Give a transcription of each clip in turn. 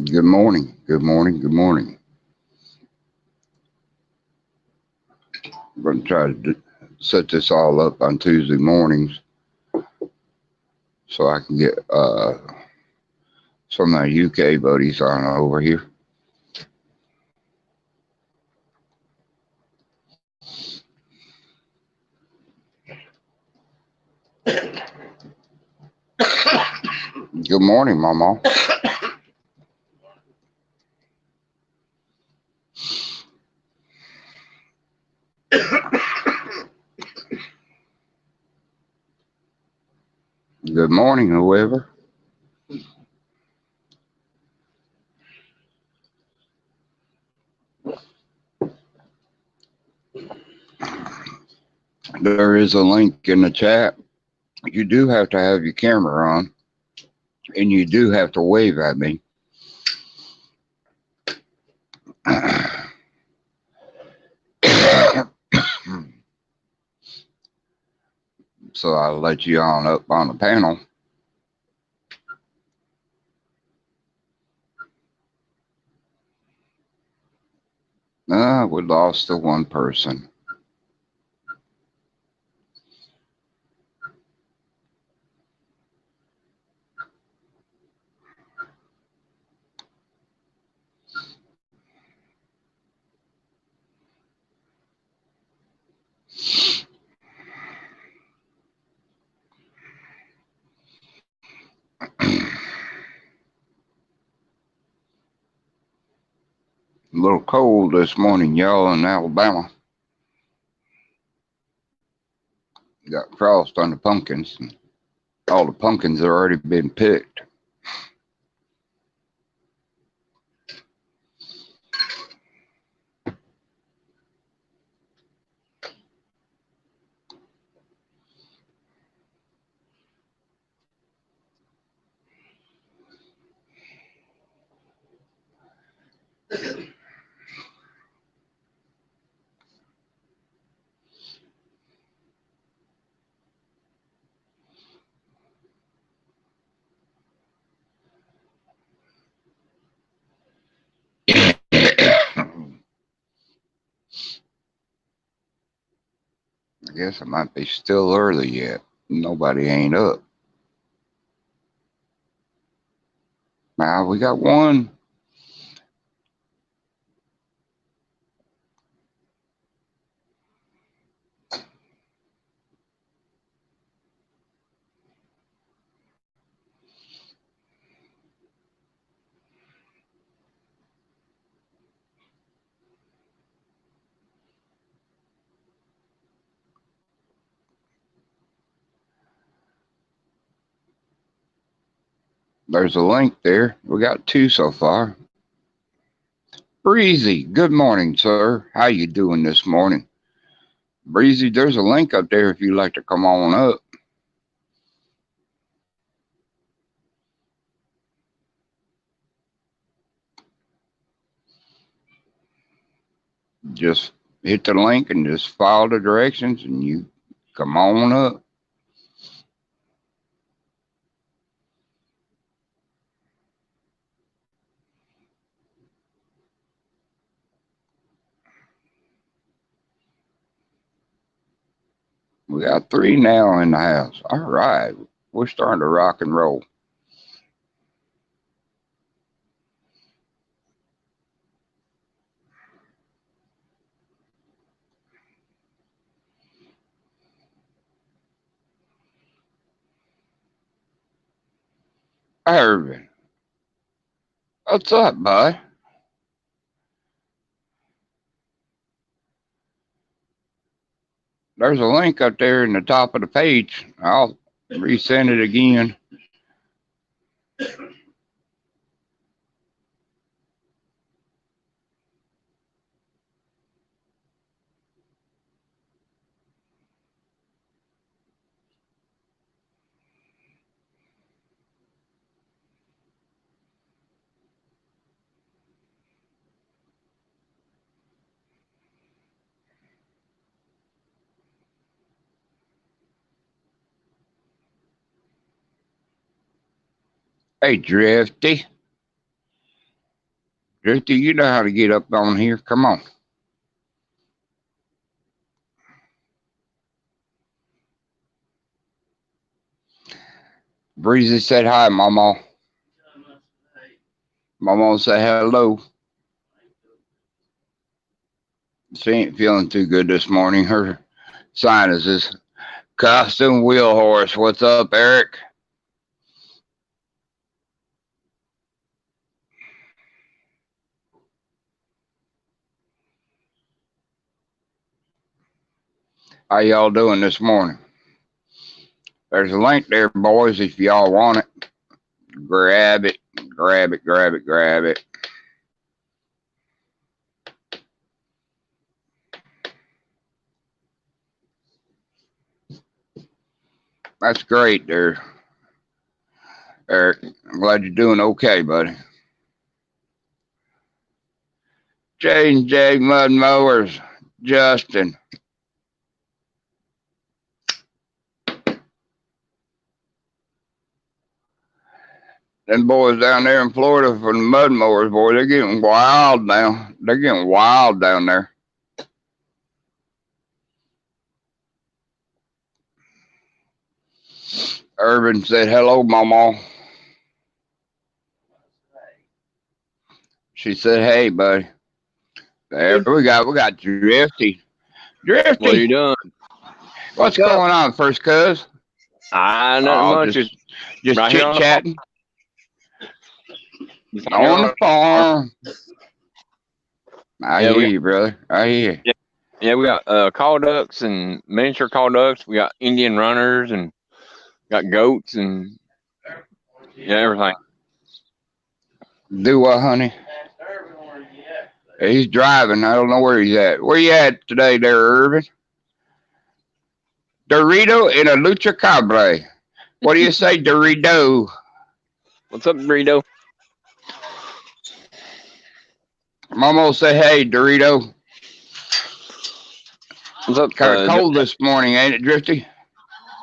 Good morning. Good morning. Good morning. I'm going to try to set this all up on Tuesday mornings so I can get some of my UK buddies on over here. Good morning, Mama. Good morning, whoever. There is a link in the chat. You do have to have your camera on, and you do have to wave at me. So I'll let you on up on the panel. We lost the one person. A little cold this morning, y'all, in Alabama. Got frost on the pumpkins. All the pumpkins have already been picked. I guess it might be still early yet. Nobody ain't up. Now we got one. There's a link there. We got two so far. Breezy, good morning, sir. How you doing this morning? Breezy, there's a link up there if you'd like to come on up. Just hit the link and just follow the directions and you come on up. We got three now in the house. All right. We're starting to rock and roll. Irvin, what's up, bud? There's a link up there in the top of the page. I'll resend it again. Hey, Drifty. Drifty, you know how to get up on here. Come on. Breezy said hi, Mama. Mama said hello. She ain't feeling too good this morning. Her sinuses. Costume wheel horse. What's up, Eric? How y'all doing this morning? There's a link there, boys, if y'all want it. Grab it, grab it, grab it, grab it. That's great there, Eric. I'm glad you're doing okay, buddy. J&J Mud Mowers, Justin. Them boys down there in Florida for the mud mowers, boy, they're getting wild now. They're getting wild down there. Urban said, hello, Mama. She said, hey, buddy. There we got Drifty. Drifty. What are you doing? What's going on, first cuz? Nothing much. Just right chit-chatting. On the farm. I hear you, brother. I hear you. Yeah, we got call ducks and miniature call ducks. We got Indian runners and got goats and everything. Do what, honey? He's driving. I don't know where he's at. Where you at today there, Irvin? Dorito and a lucha cabre. What do you say, Dorito? What's up, Dorito? Mama say, hey, Dorito. What's up? Kind of cold this morning, ain't it, Drifty?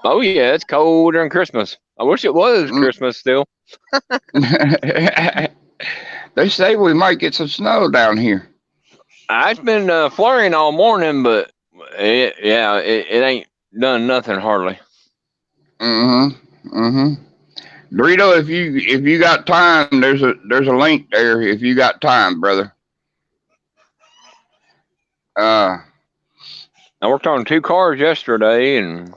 Oh, yeah, it's cold during Christmas. I wish it was Christmas still. They say we might get some snow down here. It's been flurrying all morning, but it ain't done nothing hardly. Dorito, if you got time, there's a link there. If you got time, brother. I worked on 2 cars yesterday, and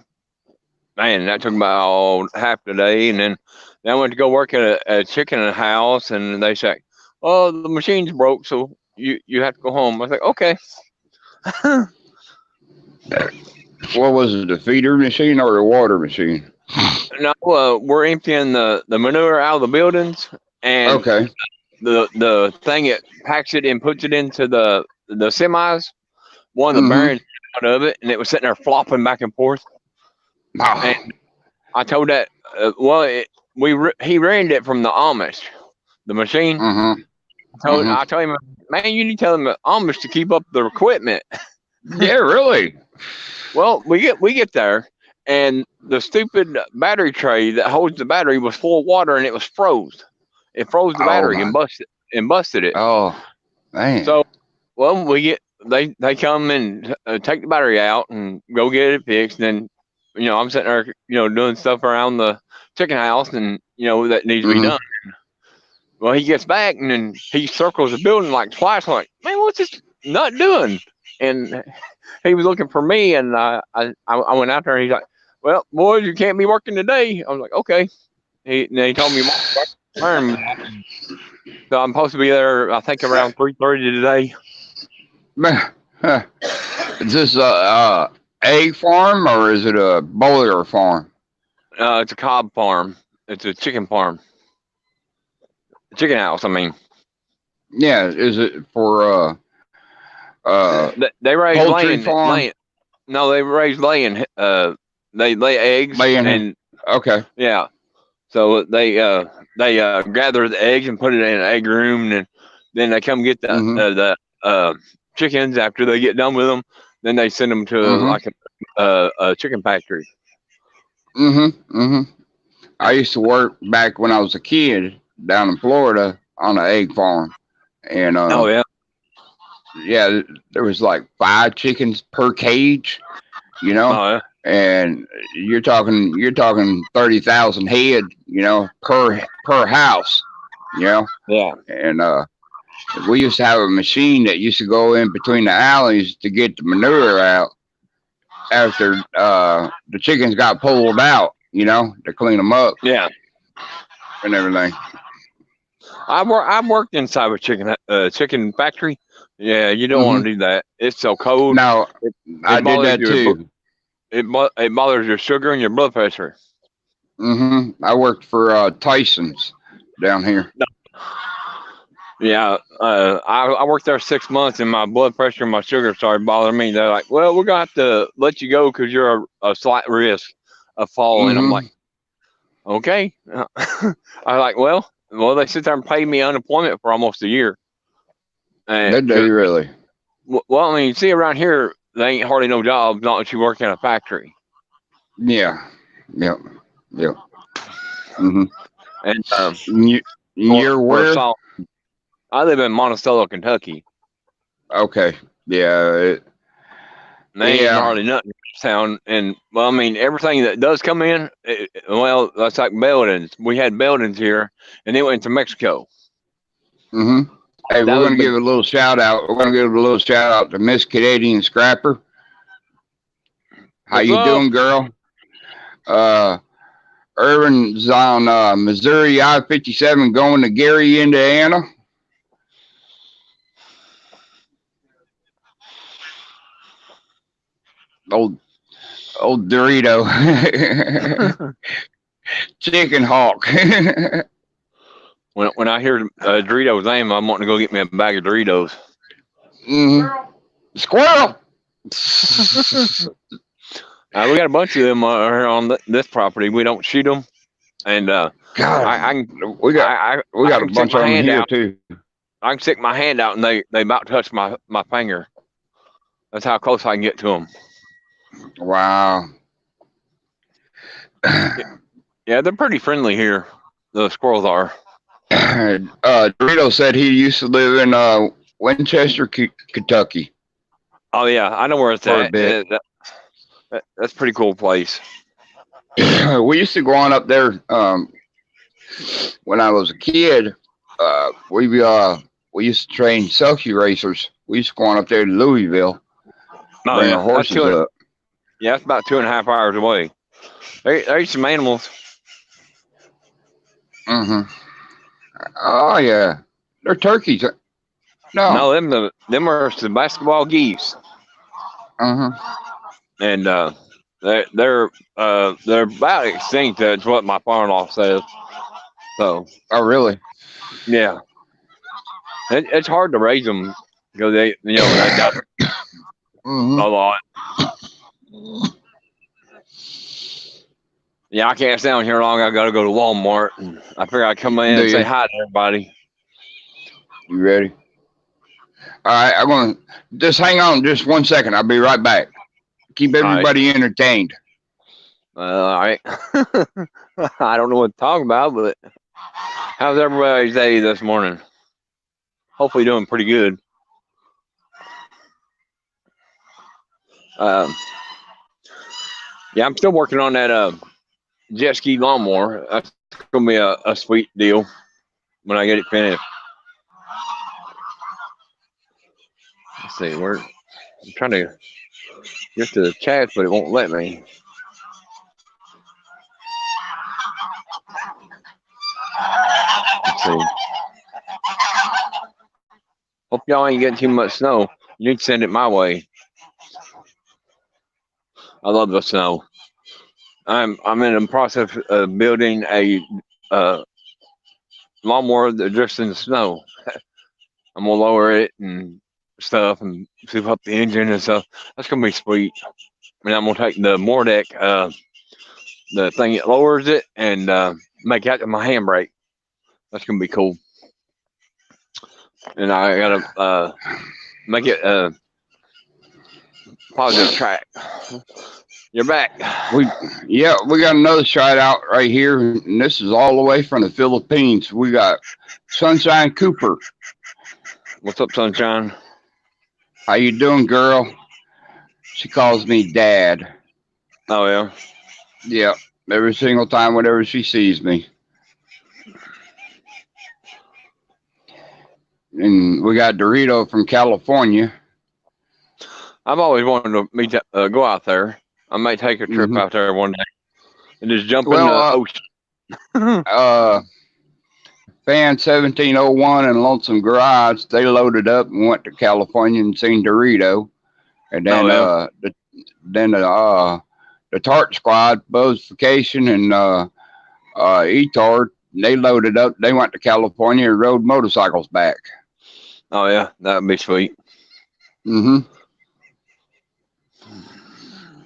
man, that took about half the day. And then I went to go work at a chicken house, and they said, "Oh, the machine's broke, so you have to go home." I was like, "Okay." What was it, the feeder machine or the water machine? No, we're emptying the manure out of the buildings, and okay, the thing it packs it and puts it into the semis. One of the bearings out of it, and it was sitting there flopping back and forth. Oh. And I told that, he rented it from the Amish, the machine. I told him, man, you need to tell them the Amish to keep up their equipment. Yeah, really. Well, we get there, and the stupid battery tray that holds the battery was full of water, and it was froze. It froze the battery and busted it. Oh, man. So, well, they come and take the battery out and go get it fixed. And then, I'm sitting there, doing stuff around the chicken house, and that needs to be done. Well, he gets back and then he circles the building like twice. I'm like, man, what's this nut doing? And he was looking for me, and I went out there, and he's like, well, boys, you can't be working today. I was like, okay. He told me so I'm supposed to be there, I think, around 3:30 today. Is this a egg farm or is it a boiler farm? It's a cob farm. It's a chicken farm. Chicken house, I mean. Yeah, is it for they raise poultry farm? No, they raise laying. They lay eggs. Okay. Yeah. So they gather the eggs and put it in an egg room, and then they come get the chickens after they get done with them. Then they send them to like a chicken factory. I used to work back when I was a kid down in Florida on an egg farm. and Oh yeah. yeah, there was like 5 chickens per cage, you know, Oh yeah. and you're talking 30,000 head, per house, you know, Yeah. and we used to have a machine that used to go in between the alleys to get the manure out after the chickens got pulled out, to clean them up Yeah. and everything. I've worked inside a chicken factory. Yeah, you don't want Hmm. to do that. It's so cold. Now, It, I it did bothers that too. it bothers your sugar and your blood pressure. I worked for Tyson's down here. Yeah, I worked there 6 months, and my blood pressure and my sugar started bothering me. They're like, "Well, we're gonna have to let you go because you're a slight risk of falling." I'm like, Hmm. "Okay." I like, well, they sit there and pay me unemployment for almost a year. And Did they really? well, I mean, you see around here, they ain't hardly no jobs, not that you work in a factory. Yeah. Yep. Yep. Hmm. And You, you're for a where? solid, I live in Monticello, Kentucky. Okay. Yeah. And they ain't Yeah. hardly nothing in this town. And well, I mean, everything that does come in, well, that's like buildings. We had buildings here, and they went to Mexico. Hmm. Hey, That we're was gonna give a little shout out. We're gonna give a little shout out to Miss Canadian Scrapper. How what's you up? doing, girl? Uh, Irvin's on Missouri I-57 going to Gary, Indiana. Old Dorito, Chicken Hawk. When I hear Doritos name, I'm wanting to go get me a bag of Doritos. Squirrel. We got a bunch of them here on this property. We don't shoot them, and God, I we got I a can stick bunch my of them hand here out. too. I can stick my hand out, and they about touch my finger. That's how close I can get to them. Wow. Yeah, they're pretty friendly here. The squirrels are. Dorito said he used to live in Winchester, Kentucky. Oh yeah, I know where it's For a at. bit. That's a pretty cool place. We used to go on up there when I was a kid. We used to train sulky racers. We used to go on up there to Louisville, Oh bring yeah, the horses up. Yeah, it's about 2.5 hours away. There's some animals. Hmm. Oh yeah, they're turkeys. No. No, them are the basketball geese, Uh-huh. and they're about extinct. That's what my father-in-law says. So Oh really? yeah, it's hard to raise them because they got Hmm. a lot. Yeah, I can't stay on here long. I got to go to Walmart, and I figure I'd come in Do and say you? hi to everybody. You ready? All right, I'm gonna just hang on just 1 second. I'll be right back. Keep All right. everybody entertained. All right. I don't know what to talk about, but how's everybody's day this morning? Hopefully doing pretty good. Yeah, I'm still working on that jet ski lawnmower. That's gonna be a sweet deal when I get it finished. Let's see, I'm trying to get to the chat, but it won't let me. Let's see. Hope y'all ain't getting too much snow. You need to send it my way. I love the snow. I'm in the process of building a lawnmower that drifts in the snow. I'm gonna lower it and stuff and soup up the engine and stuff. That's gonna be sweet. And I'm gonna take the Mordec, the thing that lowers it, and make that my handbrake. That's gonna be cool. And I gotta make it a positive track. You're back. We got another shout out right here, and this is all the way from the Philippines. We got Sunshine Cooper. What's up, sunshine? How you doing, girl? She calls me Dad. Oh yeah. Yeah, every single time whenever she sees me. And we got Dorito from California. I've always wanted to meet, go out there. I may take a trip out there one day and just jump in the ocean. Fan 1701 and Lonesome Garage, they loaded up and went to California and seen Dorito. And then the Tart Squad, Buzz Vacation and Etard, they loaded up. They went to California and rode motorcycles back. Oh yeah, that'd be sweet.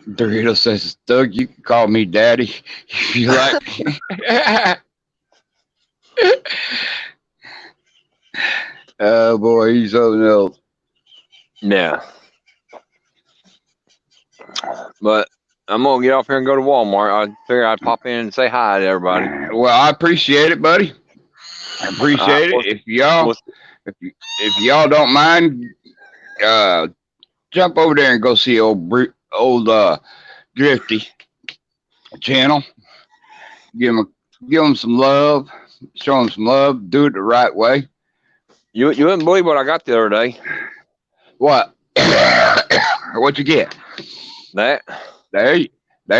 Dorito says, Doug, you can call me Daddy if you like. Oh boy, he's something else. Yeah. But I'm gonna get off here and go to Walmart. I figure I'd pop in and say hi to everybody. Well, I appreciate it, buddy. I appreciate it. If y'all don't mind, jump over there and go see old Drifty channel. Give him some love. Show him some love. Do it the right way. You wouldn't believe what I got the other day. What? What'd you get? That. There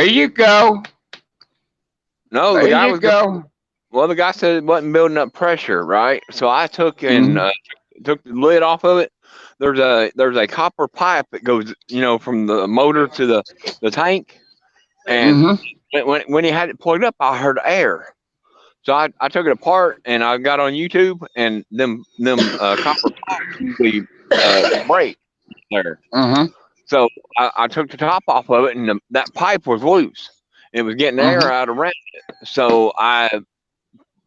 you go. No, the guy was go. Well, the guy said it wasn't building up pressure, right? So I took and took the lid off of it. There's a copper pipe that goes, from the motor to the tank, and when he had it plugged up, I heard air. So I took it apart and I got on YouTube, and them copper pipes break there. So I took the top off of it, and that pipe was loose. It was getting air out around it. So I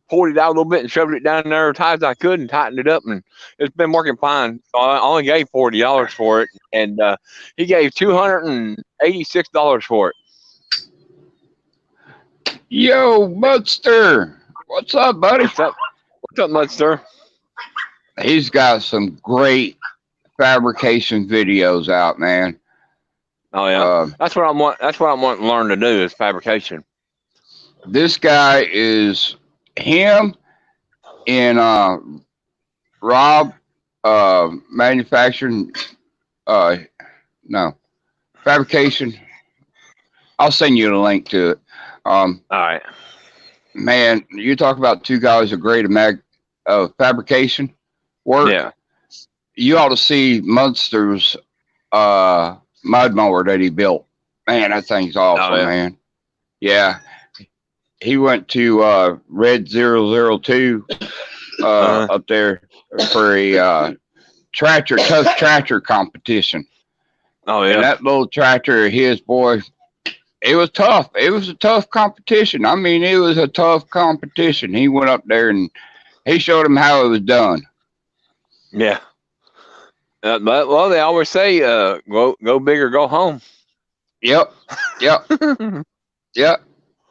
pulled it out a little bit and shoved it down there as tight as I could and tightened it up, and it's been working fine. So I only gave $40 for it, and he gave $286 for it. Yo, Mudster. What's up, buddy? What's up, Mudster? He's got some great fabrication videos out, man. Oh yeah, that's what I'm wanting to learn to do is fabrication. This guy is him and Rob manufacturing fabrication. I'll send you the link to it. All right. Man, you talk about two guys who are great at fabrication work. Yeah. You ought to see Munster's mud mower that he built. Man, that thing's awesome, man. Yeah. He went to Red 002 up there for a tough tractor competition. Oh yeah. And that little tractor of his, boy, it was tough. It was a tough competition. I mean, it was a tough competition. He went up there and he showed him how it was done. Yeah. But they always say, go big or go home. Yep. Yep. Yep.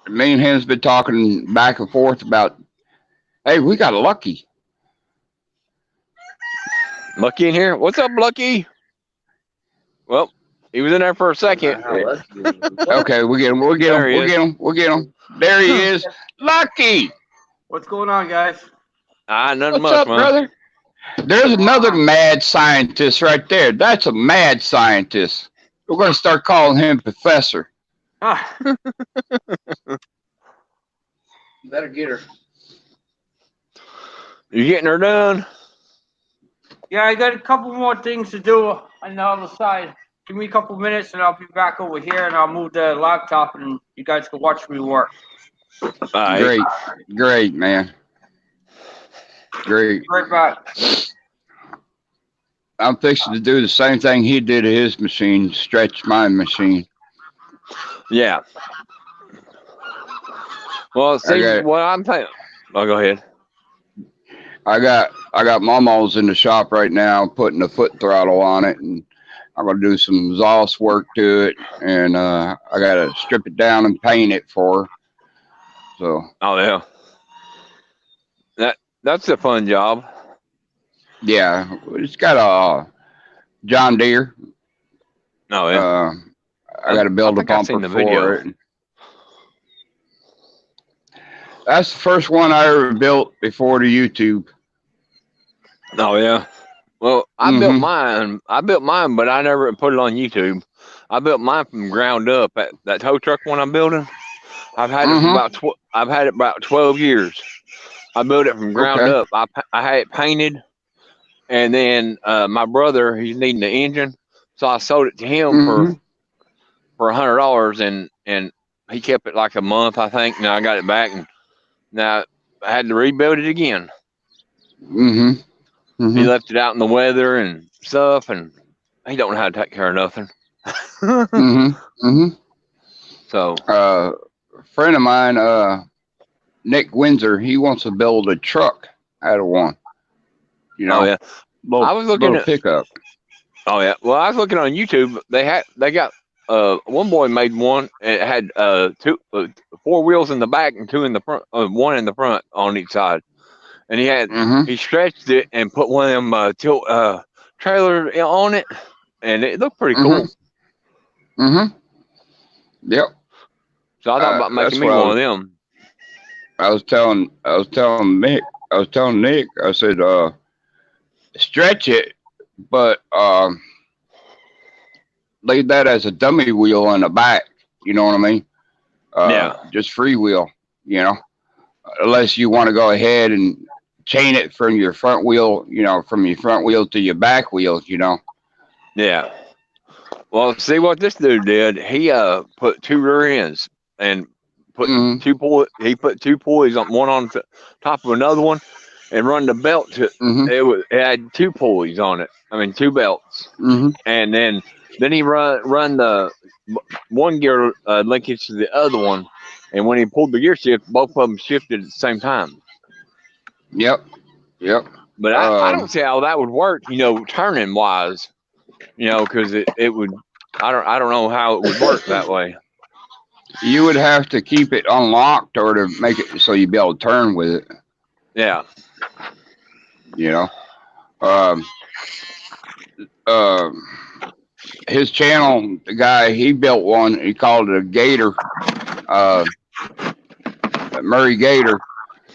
Me and him's been talking back and forth about, hey, we got Lucky. Lucky in here? What's up, Lucky? Well, he was in there for a second. Okay, we'll get him. There he is. Lucky. What's going on, guys? Nothing What's much, up, man. brother? There's another mad scientist right there. That's a mad scientist. We're going to start calling him Professor. Better get her. You getting her done? Yeah, I got a couple more things to do on the other side. Give me a couple minutes and I'll be back over here and I'll move the laptop and you guys can watch me work. Right. Great, man. Great. Right back. I'm fixing to do the same thing he did to his machine, stretch my machine. Yeah. Well, see what I'm saying. Oh, go ahead. I got Momos in the shop right now, putting a foot throttle on it, and I'm gonna do some exhaust work to it, and I gotta strip it down and paint it for her. So. Oh yeah. That's a fun job. Yeah, it's got a John Deere. Oh yeah. I got to build a think I've seen bumper the video. for it. That's the first one I ever built before the YouTube. Oh yeah. Well, I built mine. I built mine, but I never put it on YouTube. I built mine from ground up. That tow truck one I'm building, I've had it for I've had it about 12 years. I built it from ground up. I had it painted, and then my brother, he's needing the engine, so I sold it to him for $100, and he kept it like a month, I think. Now I got it back, and now I had to rebuild it again. He left it out in the weather and stuff, and he don't know how to take care of nothing. So, a friend of mine, Nick Windsor, he wants to build a truck out of one. You know, I was looking at pickup. Oh yeah, well, I was looking on YouTube. They got one boy made one. It had four wheels in the back and two in the front, one in the front on each side. And he had he stretched it and put one of them tilt trailer on it, and it looked pretty cool. Yep. So I thought about making me one of them. I was telling Nick, I said, stretch it, but leave that as a dummy wheel on the back. You know what I mean? Yeah. Just freewheel, you know, unless you want to go ahead and chain it from your front wheel, you know, from your front wheel to your back wheel, you know. Yeah. Well, see what this dude did. He put two rear ends and put He put two pulleys on one on top of another one, and run the belt to it had two pulleys on it. I mean, two belts, and then he run the one gear linkage to the other one, and when he pulled the gear shift, both of them shifted at the same time. Yep. But I don't see how that would work, you know, turning wise, you know, because it would. I don't know how it would work that way. You would have to keep it unlocked or to make it so you'd be able to turn with it. Yeah. You know, his channel, the guy, he built one. He called it a Gator, Murray Gator,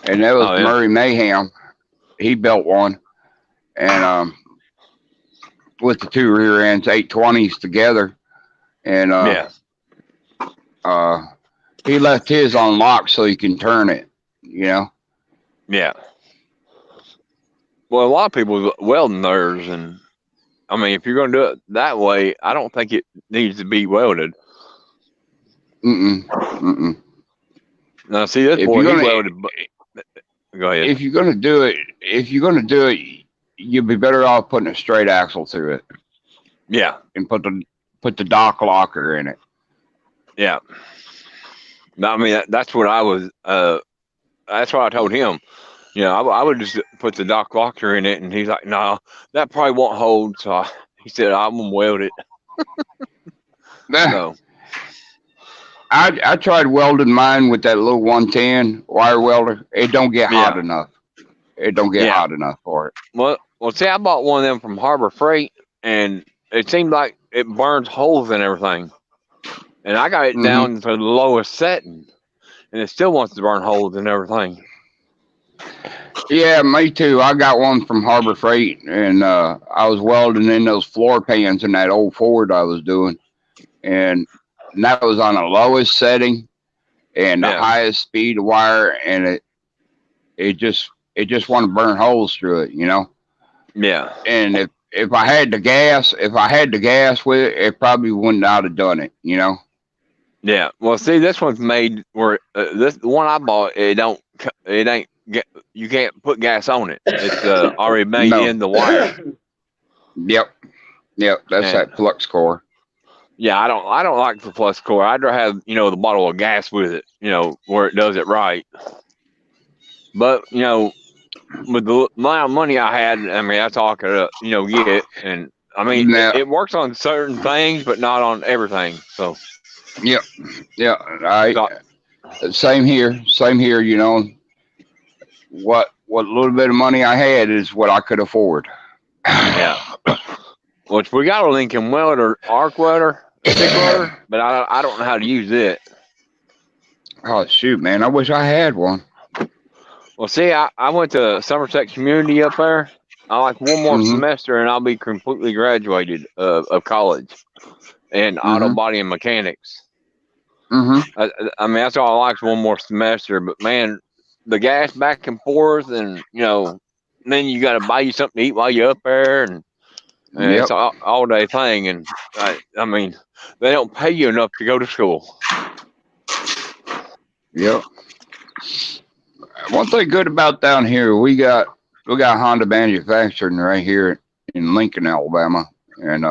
and that was Murray Mayhem. He built one, and with the two rear ends, 820s together, and he left his unlocked so you can turn it. You know. Yeah. Well, a lot of people welding theirs, and I mean, if you're going to do it that way, I don't think it needs to be welded. Now, see, this boy, he welded. Go ahead. If you're going to do it, you'd be better off putting a straight axle through it. Yeah. And put the dock locker in it. Yeah. I mean, that's what I was. That's what I told him. You know, I would just put the dock locker in it, and he's like, "No, that probably won't hold." So he said, "I'm gonna weld it." So I tried welding mine with that little 110 wire welder. It don't get hot enough. It don't get hot enough for it. Well, see, I bought one of them from Harbor Freight, and it seemed like it burns holes and everything. And I got it down to the lowest setting, and it still wants to burn holes and everything. Yeah, me too. I got one from Harbor Freight, and I was welding in those floor pans in that old Ford I was doing, and that was on the lowest setting and the highest speed of wire, and it just wanted to burn holes through it, you know. Yeah. And if I had the gas with it, it probably wouldn't have done it, you know. Yeah. Well, see, this one's made where the one I bought, you can't put gas on it. It's already made in the wire. Yep. That's that flux core. Yeah, I don't like the flux core. I'd rather have, you know, the bottle of gas with it, you know, where it does it right. But, you know, with the amount of money I had, I mean, that's all I could, you know, get. And I mean, it works on certain things, but not on everything. So. Yep. Same here. You know, what little bit of money I had is what I could afford. Yeah. Which we got a Lincoln welder, arc welder, stick welder, but I don't know how to use it. Oh shoot, man! I wish I had one. Well, see, I went to Somerset Community up there. I like one more Mhm. semester and I'll be completely graduated of college in auto body and mechanics. Mm-hmm. I mean, that's all I like is one more semester. But man, the gas back and forth, and then you got to buy you something to eat while you're up there, and Yep. it's an all day thing. And I mean, they don't pay you enough to go to school. Yep. One thing good about down here, we got Honda manufacturing right here in Lincoln, Alabama, and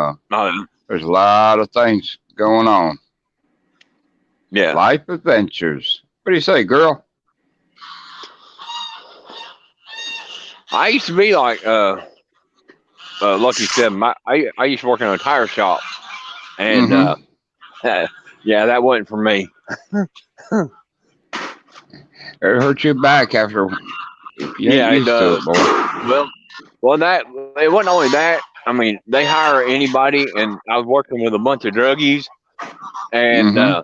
there's a lot of things going on. Yeah. Life adventures. What do you say, girl? I used to be like Lucky said. I used to work in a tire shop, and yeah, that wasn't for me. It hurt your back after. Yeah, it does. To it, boy. Well, that it wasn't only that. I mean, they hire anybody, and I was working with a bunch of druggies, and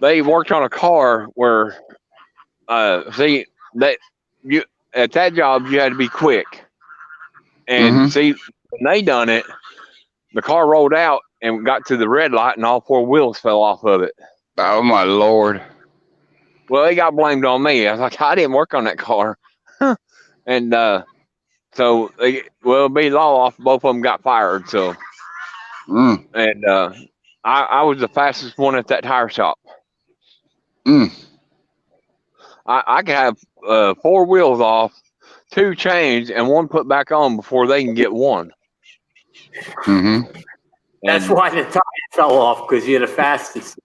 they worked on a car where, see, that you at that job you had to be quick, and see, when they done it, the car rolled out and got to the red light, and all four wheels fell off of it. Oh my Lord! Well, they got blamed on me. I was like, I didn't work on that car, and so it'd be law off. Both of them got fired. So, and I was the fastest one at that tire shop. I can have 4 wheels off, 2 changed, and 1 put back on before they can get 1. That's why the tire fell off, because you're the fastest.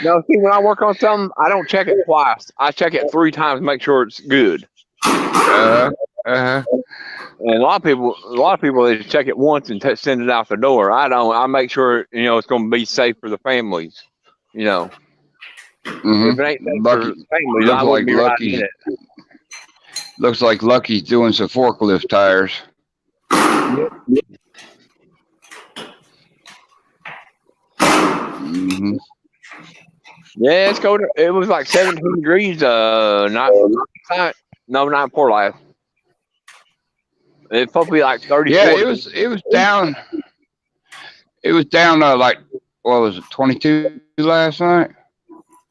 No, see, when I work on something, I don't check it twice. I check it 3 times to make sure it's good. And a lot of people they just check it once and send it out the door. I don't. I make sure it's going to be safe for the families. If it ain't safe for the families, I wouldn't be riding in it. Looks like Lucky's doing some forklift tires. Yeah, it's cold. It was like 17 degrees. Not Port Life. It's supposed to be like 34. Yeah, it was down. It was down like what was it, 22 last night?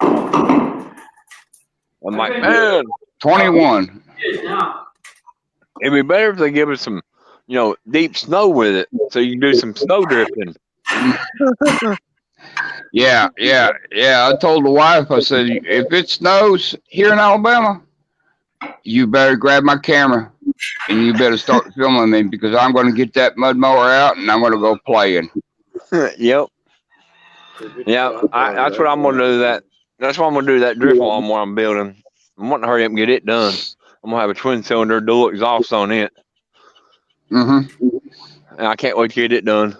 I'm like, man, 21. It'd be better if they give us some, deep snow with it, so you can do some snow drifting. Yeah. I told the wife, I said, if it snows here in Alabama, you better grab my camera and you better start filming me, because I'm going to get that mud mower out and I'm going to go playing. Yep. Yeah, that's what I'm going to do. That's why I'm going to do that drift lawnmower I'm building. I'm wanting to hurry up and get it done. I'm going to have a twin cylinder dual exhaust on it. And I can't wait to get it done.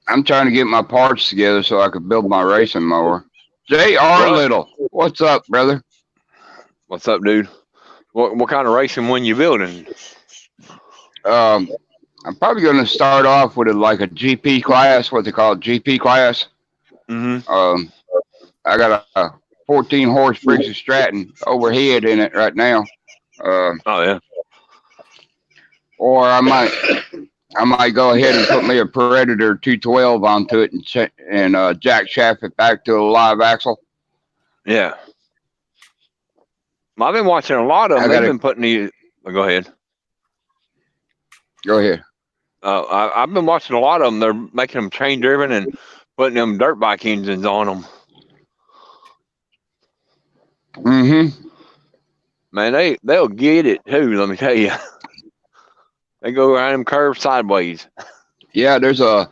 I'm trying to get my parts together so I could build my racing mower. J.R. Little, what's up, brother? What's up, dude? What kind of racing one you building? I'm probably going to start off with like a GP class, what they call a GP class. I got a 14 horse Briggs & Stratton overhead in it right now. Oh yeah. Or I might go ahead and put me a Predator 212 onto it and jack shaft it back to a live axle. Yeah. I've been watching a lot of them. They've been putting these. Go ahead. Go ahead. I've been watching a lot of them. They're making them chain driven and putting them dirt bike engines on them. Man, they'll get it too. Let me tell you. They go around them curves sideways. Yeah, there's an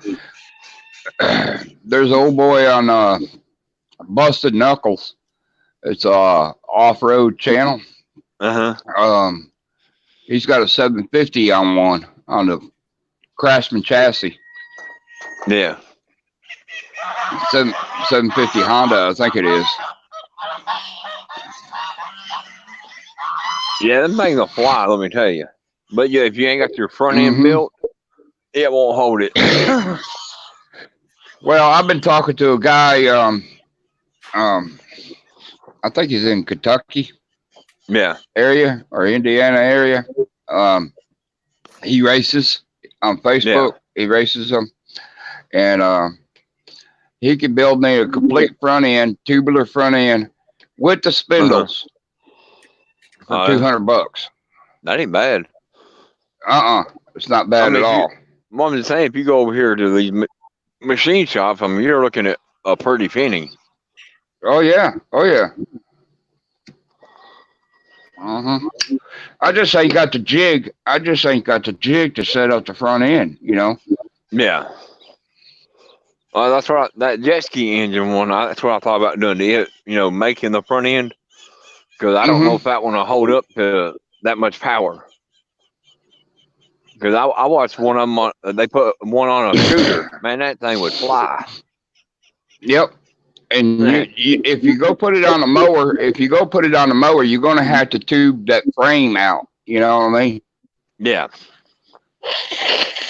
old boy on Busted Knuckles. It's a off-road channel. He's got a 750 on the Craftsman chassis. Yeah. 750 Honda, I think it is. Yeah, them things will fly. Let me tell you. But yeah, if you ain't got your front end Mhm. built, it won't hold it. Well, I've been talking to a guy. I think he's in Kentucky Yeah. area or Indiana area. He races on Facebook. He races them, and he can build me a complete front end, tubular front end with the spindles for $200. That ain't bad. It's not bad at all. Well, I'm just saying, if you go over here to these machine shops, I mean, you're looking at a pretty penny. Oh yeah. I just ain't got the jig. I just ain't got the jig to set up the front end. You know. Yeah. Well, that's what that jet ski engine one. That's what I thought about doing. Making the front end, because I don't know if that one will hold up to that much power. Because I watched one of them. They put one on a scooter. Man, that thing would fly. Yep. And if you go put it on the mower, you're going to have to tube that frame out. You know what I mean? Yeah.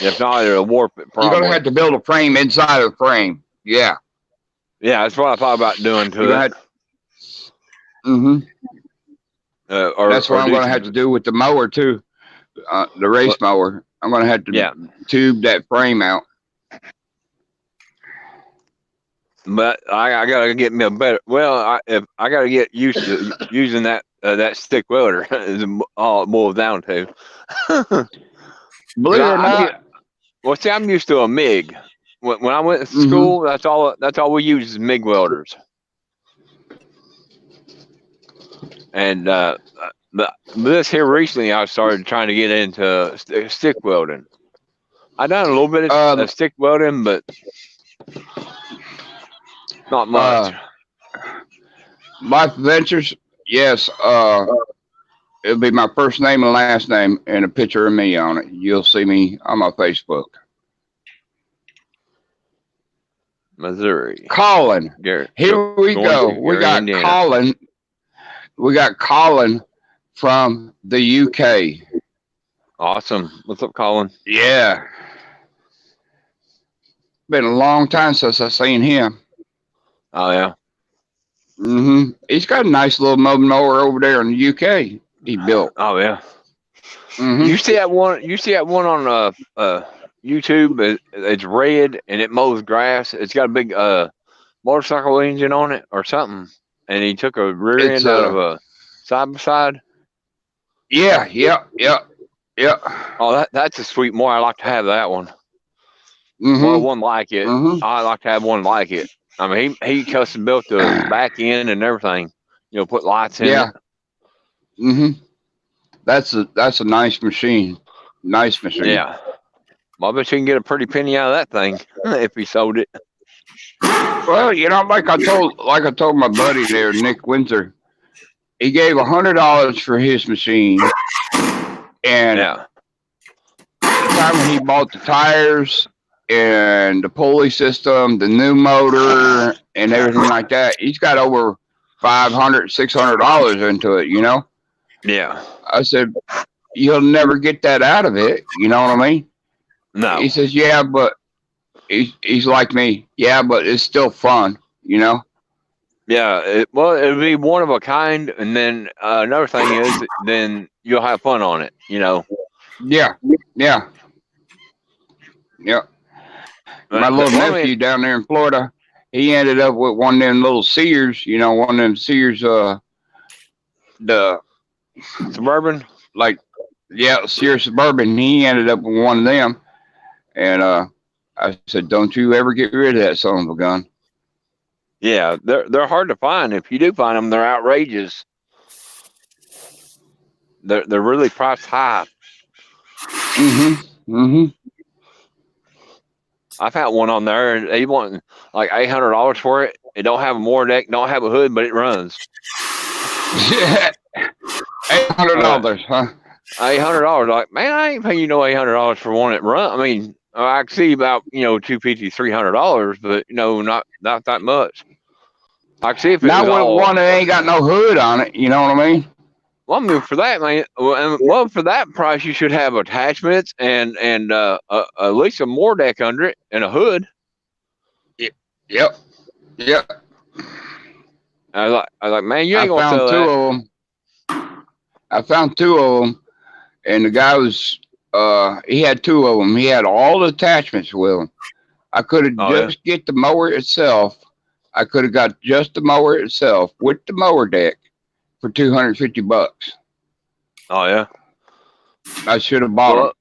If not, it'll warp it. Probably. You're going to have to build a frame inside of the frame. Yeah. Yeah, that's what I thought about doing to it. That's what I'm going to have to do with the mower too. The race mower. I'm going to have to tube that frame out. But I gotta get me a better. Well, I gotta get used to using that stick welder. Is all it boils down to. Believe it or not. Well, see, I'm used to a MIG. When I went to school, that's all we use is MIG welders. And this here recently, I started trying to get into stick welding. I done a little bit of stick welding, but not much. Life Ventures, yes. It'll be my first name and last name and a picture of me on it. You'll see me on my Facebook. Missouri. Colin. Here we go. We got Indiana. Colin. We got Colin from the UK. Awesome. What's up, Colin? Yeah. Been a long time since I've seen him. Oh yeah. He's got a nice little mower over there in the UK. He built. Oh yeah. You see that one? You see that one on YouTube? It's red and it mows grass. It's got a big motorcycle engine on it or something. And he took a rear end out of a side by side. Yeah. Oh, that's a sweet mower. I like to have that one. Well, one like it. I like to have one like it. I mean, he custom built the back end and everything. Put lights in it. That's a nice machine. Nice machine. Yeah. Well, I bet you can get a pretty penny out of that thing if he sold it. Well, like I told my buddy there, Nick Windsor, he gave $100 for his machine, and the time when he bought the tires and the pulley system, the new motor, and everything like that, he's got over $500, $600 into it. Yeah. I said, you'll never get that out of it. You know what I mean? No. He says, yeah, but he's like me. Yeah, but it's still fun, Yeah, it'll be one of a kind, and then another thing is, then you'll have fun on it, Yeah. My little nephew down there in Florida, he ended up with one of them little Sears, one of them Sears, the Suburban, Sears Suburban. He ended up with one of them, and I said, "Don't you ever get rid of that son of a gun." Yeah, they're hard to find. If you do find them, they're outrageous. They're really priced high. I found one on there, and they want like $800 for it. It don't have a motor deck, don't have a hood, but it runs. Yeah, $800, huh? $800. Like, man, I ain't paying you no $800 for one that run. I mean, I can see about $250, $300, but not that much. I can see if it's not with one that ain't got no hood on it. You know what I mean? Well, I mean, for that, man. Well, for that price, you should have attachments and at least a more deck under it and a hood. Yep. Yep. I was like, man, you I ain't gonna found sell two that. of them. I found two of them, and the guy was he had two of them. He had all the attachments with him. I could have Oh yeah. just get the mower itself. I could have got just the mower itself with the mower deck for $250. Oh yeah. I should have bought them.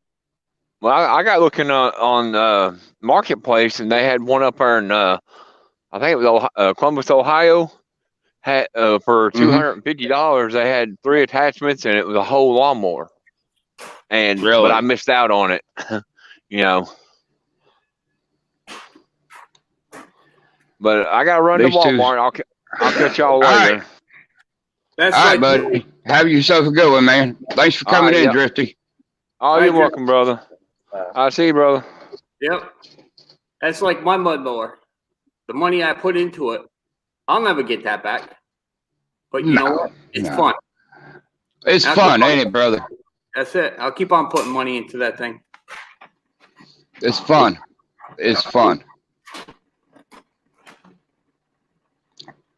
Well, I got looking on Marketplace, and they had one up there in I think it was Columbus, Ohio. Had for $250, they had 3 attachments, and it was a whole lawnmower. And Really? but I missed out on it, you know. But I gotta run to These two- Walmart. I'll catch y'all All later. right. That's All right, like buddy. Have yourself a good one, man. Thanks for All coming right, in, yeah. Drifty. Oh, Thank you're you. welcome, brother. I'll see you, brother. Yep. That's like my mud mower. The money I put into it, I'll never get that back. But you know No, what? It's no. fun. It's Now, fun, keep on- ain't it, brother? That's it. I'll keep on putting money into that thing. It's fun. It's fun.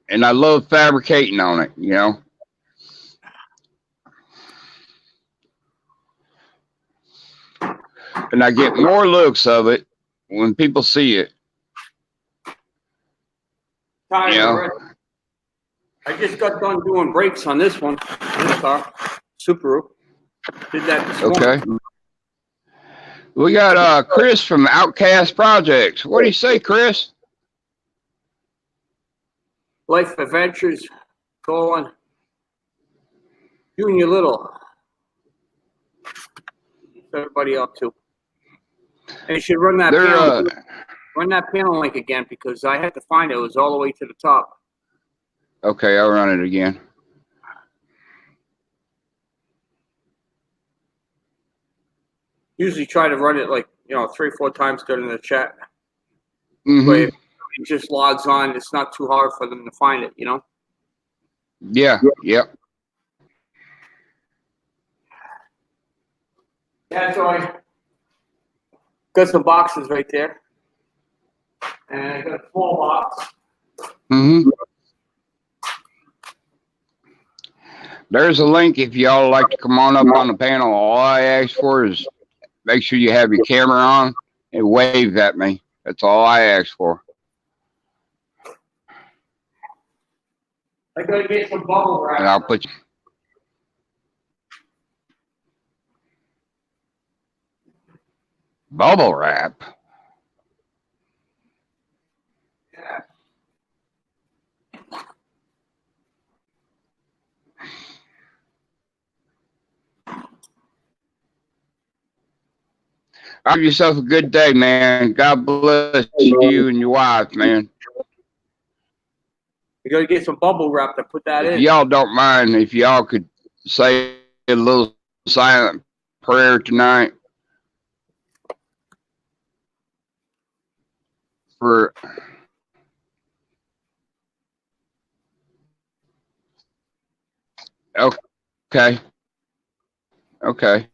And I love fabricating on it, you know. And I get more looks of it when people see it. Tires Yeah. are ready. I just got done doing brakes on this one. This car, Subaru. Did that this morning. Okay. We got Chris from Outcast Projects. What do you say, Chris? Life adventures going. You and your little. What's everybody up to? And you should run that They're panel. Run that panel link again because I had to find it. It was all the way to the top. okay, I'll run it again. Usually try to run it like 3 or 4 times during the chat. Hmm. But if it just logs on, it's not too hard for them to find it. Yeah, yep. Yeah, so I got some boxes right there. And I got a small box. Hmm. There's a link if y'all like to come on up on the panel. All I ask for is make sure you have your camera on and wave at me. That's all I ask for. I gotta get some bubble wrap. And I'll put you. Bubble wrap. Yeah. Have yourself a good day, man. God bless you and your wife, man. You gotta get some bubble wrap to put that If in. y'all don't mind, if y'all could say a little silent prayer tonight for okay. Okay.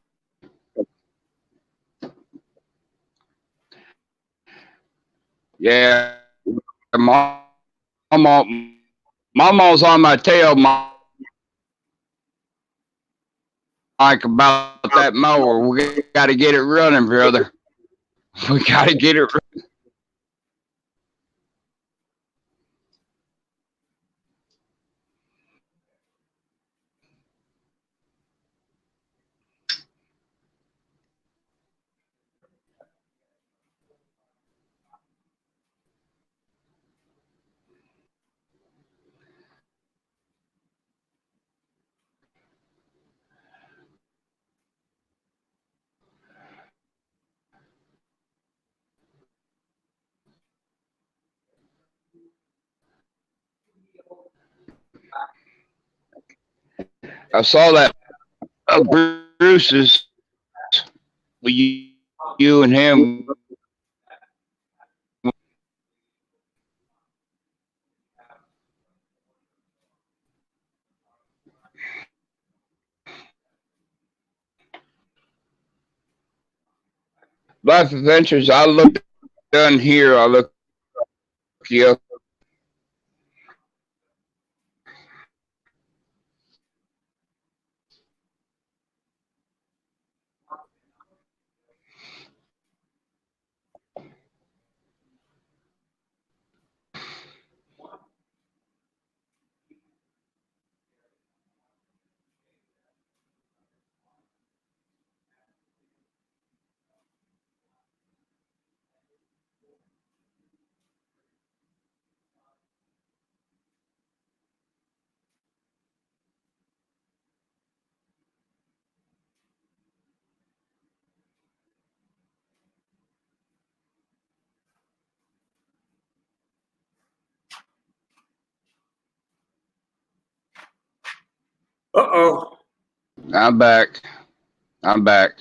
Yeah. Mama's on my tail, Mike, about that mower. We got to get it running, brother. We got to get it running. I saw that Bruce's with you and him. Life Adventures. I look done here. I look you up. Uh-oh. I'm back. I'm back.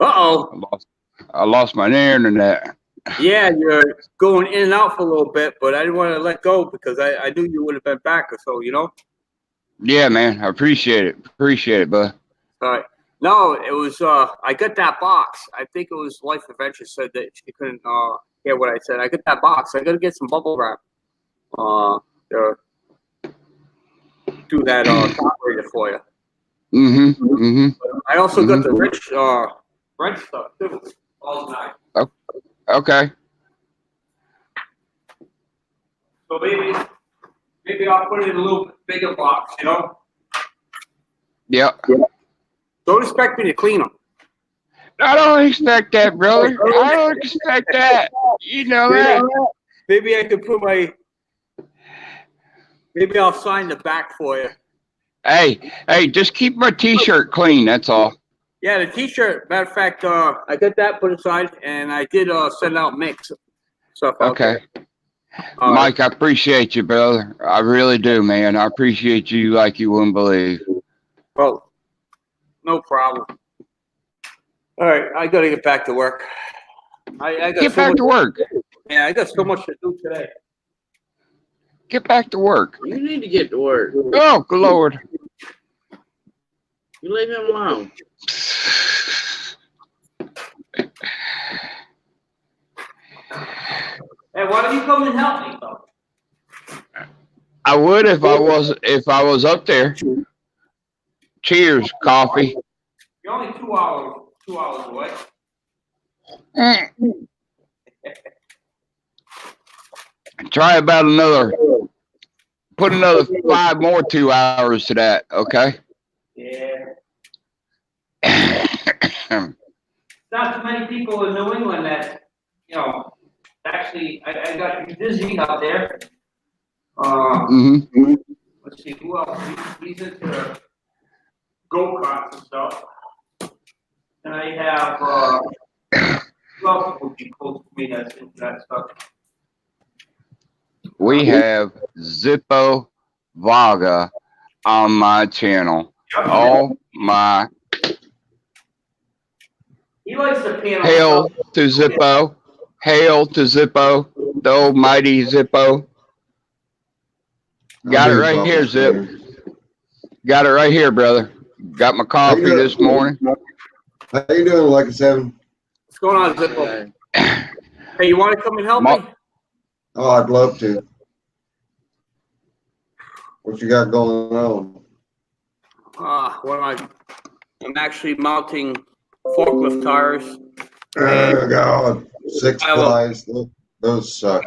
Uh-oh. I lost my internet. Yeah, you're going in and out for a little bit, but I didn't want to let go because I knew you would have been back or so, you know? Yeah, man. I appreciate it. Appreciate it, bud. All right. No, it was, I got that box. I think it was Life Adventure said that she couldn't hear what I said. I got that box. I got to get some bubble wrap to do that operator for you. Mm-hmm. Mm-hmm. I also got the rich stuff, too. All night. Okay. So maybe I'll put it in a little bit bigger box, you know? Yep. Don't expect me to clean them. I don't expect that, brother. I don't expect that. You know that. Maybe I could put maybe I'll sign the back for you. Hey, just keep my t-shirt clean, that's all. Yeah, the t-shirt, matter of fact, I got that put aside, and I did send out mix stuff out Okay. there. Mike, I appreciate you, brother. I really do, man. I appreciate you like you wouldn't believe. Well, no problem. All right, I got to get back to work. I got Get back to work. Yeah, I got so much to do today. Get back to work. You need to get to work. Oh, good Lord. You leave him alone. Hey, why don't you come and help me, though? I would if I was up there. Cheers, coffee. You're only 2 hours away. Try about put another 5 more 2 hours to that, okay? Yeah. Not too many people in New England that, you know, actually, I got Dizzy out there. Mm-hmm. Let's see, who else? He's into go-karts and stuff. And I have, who else would be close to me that's into that stuff? We have Zippo Vaga on my channel. Oh my. He likes the piano. Hail to Zippo. Hail to Zippo. The almighty Zippo. Got it right here, Zip. Got it right here, brother. Got my coffee this morning. How you doing, Lucky Seven? What's going on, Zippo? Hey, you want to come and help me? Oh, I'd love to. What you got going on? I'm actually mounting forklift tires. Oh God, 6 flies. Those suck.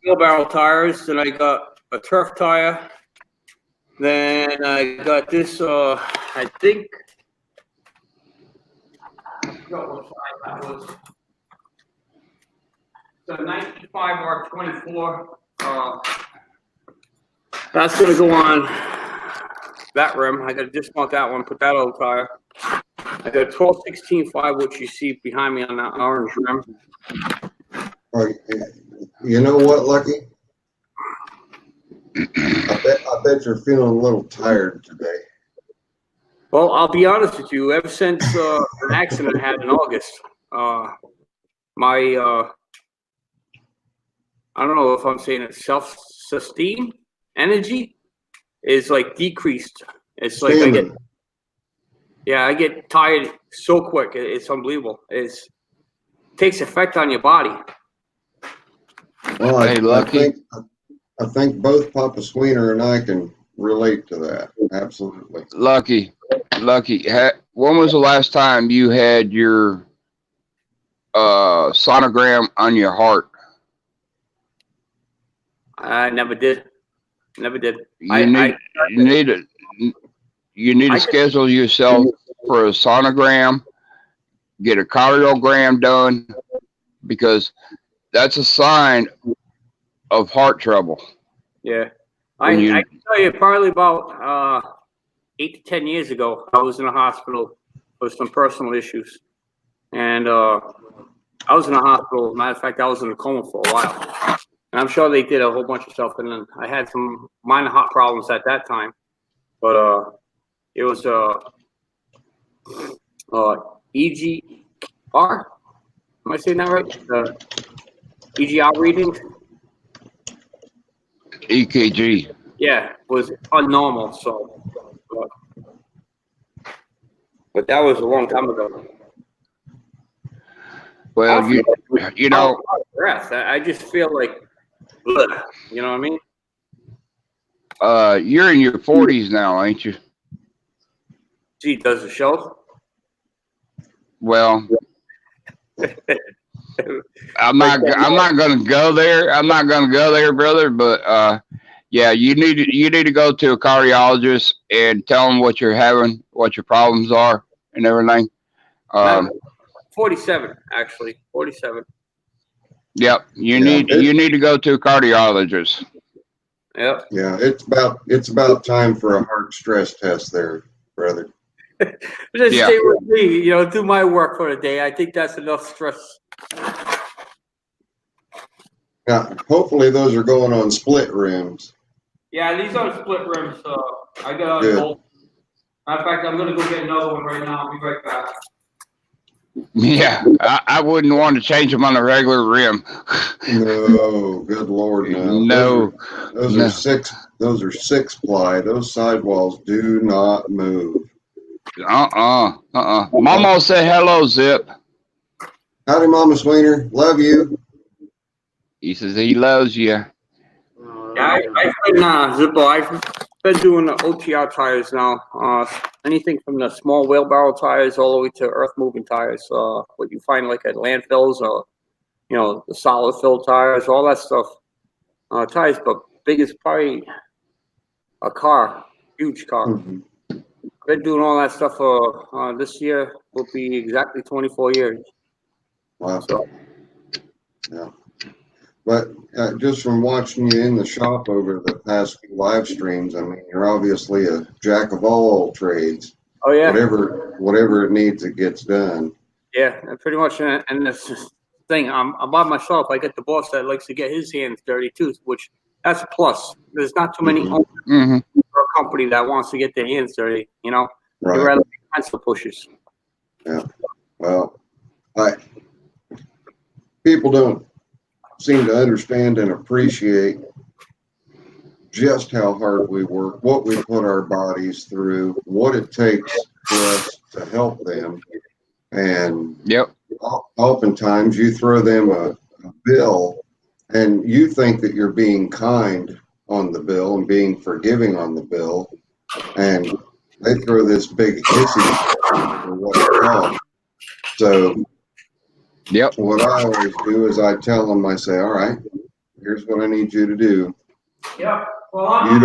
Wheelbarrow tires, and I got a turf tire. Then I got this. I think. I forgot what size that was. It's a 95 Mark 24. That's gonna go on that rim. I gotta dismount that one, put that old tire. I got a 12-16-5, which you see behind me on that orange rim. Oh, you know what, Lucky? I bet you're feeling a little tired today. Well, I'll be honest with you. Ever since an accident I had in August, my I don't know if I'm saying it, self-esteem energy is like decreased. It's like I get Yeah, I get tired so quick. It's unbelievable. It takes effect on your body. Well, Hey, Lucky. I think both Papa Sweener and I can relate to that. Absolutely. Lucky. When was the last time you had your sonogram on your heart? I never did. Never did. You need to schedule yourself for a sonogram, get a cardiogram done, because that's a sign of heart trouble. Yeah. I can tell you probably about 8 to 10 years ago, I was in a hospital for some personal issues. And I was in a hospital. Matter of fact, I was in a coma for a while. And I'm sure they did a whole bunch of stuff. And then I had some minor heart problems at that time. But it was EGR. Am I saying that right? EGR readings. EKG. Yeah, was unnormal. So, but that was a long time ago. Well, you know, breath. I just feel like, ugh, you know what I mean? You're in your 40s now, ain't you? Gee, does the show? Well, I'm not gonna go there. I'm not gonna go there, brother. But yeah, you need to go to a cardiologist and tell them what you're having, what your problems are, and everything. 47, actually, 47. Yep, you need to go to a cardiologist. Yep. Yeah, it's about time for a heart stress test there, brother. Just stay with me, do my work for the day. I think that's enough stress. Now, hopefully those are going on split rims. Yeah, these are split rims. I got a bolt. Matter of fact, I'm gonna go get another one right now. I'll be right back. Yeah, I wouldn't want to change them on a regular rim. No, good Lord, no. No. Those are 6-ply. Those sidewalls do not move. Mama said hello, Zip. Howdy, Mama Sweener. Love you. He says he loves you. Yeah, I've been Zippo. I've been doing the OTR tires now. Anything from the small wheelbarrow tires all the way to earth moving tires. What you find like at landfills, or the solid fill tires, all that stuff. Tires, but big as probably a car, huge car. Mm-hmm. Been doing all that stuff for this year will be exactly 24 years. Wow. So, yeah. But just from watching you in the shop over the past few live streams, I mean, you're obviously a jack of all trades. Oh yeah. Whatever it needs, it gets done. Yeah, pretty much. And this thing, I'm by myself. I get the boss that likes to get his hands dirty too, which that's a plus. There's not too many owners for a company that wants to get their hands dirty. Right. They'd rather be pencil pushers. Yeah. Well, people don't seem to understand and appreciate just how hard we work, what we put our bodies through, what it takes for us to help them. And oftentimes you throw them a bill and you think that you're being kind on the bill and being forgiving on the bill, and they throw this big hissy for what it costs. So what I always do is I tell them, I say, all right, here's what I need you to do. Yeah. Well, you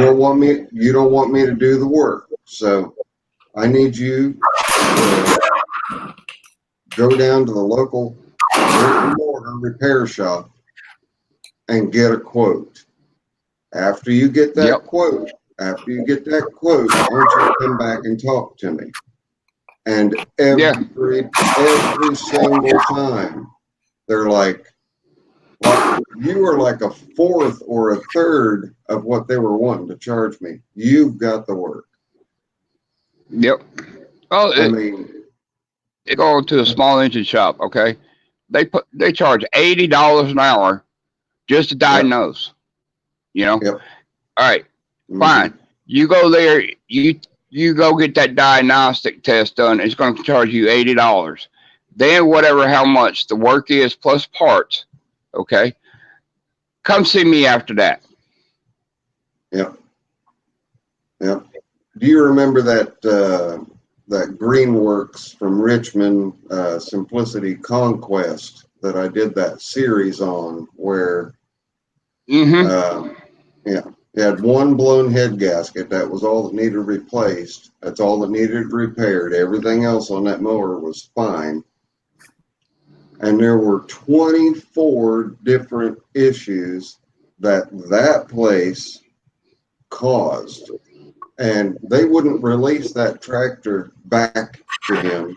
don't want me to do the work. So I need you to go down to the local mortar repair shop and get a quote. After you get that quote, I want you to come back and talk to me. And every single time, they're like, well, you were like a fourth or a third of what they were wanting to charge me. You've got the work. Yep. Oh, they go to a small engine shop. Okay, they charge $80 an hour just to diagnose. All right, fine. You go there. You you go get that diagnostic test done, it's going to charge you $80. Then whatever how much the work is plus parts, okay? Come see me after that. Yep. Yep. Do you remember that that Greenworks from Richmond Simplicity Conquest that I did that series on where Mm-hmm. yeah, it had one blown head gasket. That was all that needed replaced. That's all that needed repaired. Everything else on that mower was fine. And there were 24 different issues that place caused. And they wouldn't release that tractor back to him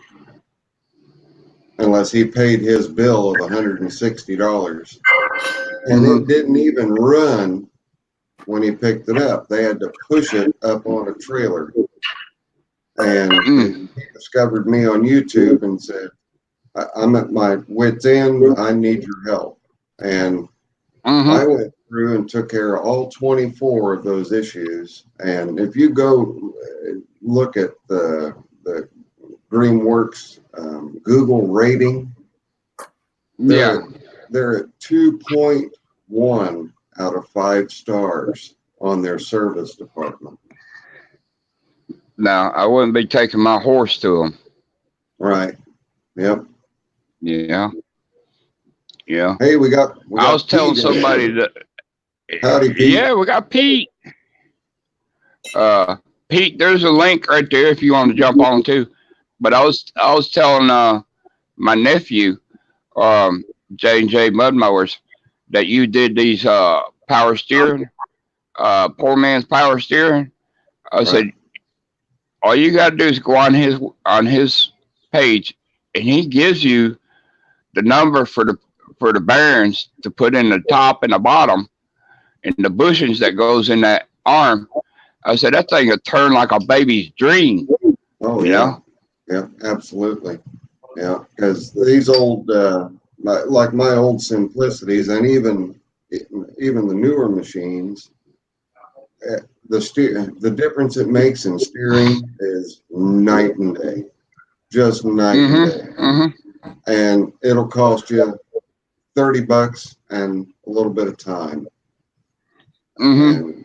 unless he paid his bill of $160. And it didn't even run when he picked it up. They had to push it up on a trailer. And he discovered me on YouTube and said, I'm at my wit's end. I need your help. And I went through and took care of all 24 of those issues. And if you go look at the Greenworks Google rating, they're at 2.1 out of 5 stars on their service department. Now, I wouldn't be taking my horse to them. Right. Yep. Yeah. Yeah. Hey, we got I was telling Pete somebody that. Howdy, Pete. Yeah, we got Pete. Pete, there's a link right there if you want to jump on too. But I was telling my nephew, J&J Mud Mowers, that you did these power steering, poor man's power steering. I said, all you got to do is go on his page, and he gives you the number for the bearings to put in the top and the bottom, and the bushings that goes in that arm. I said that thing will turn like a baby's dream. Oh, you know? Yeah, absolutely. Yeah, because these old, like my old Simplicities, and even the newer machines, the difference it makes in steering is night and day, just night and day. And it'll cost you $30 and a little bit of time. And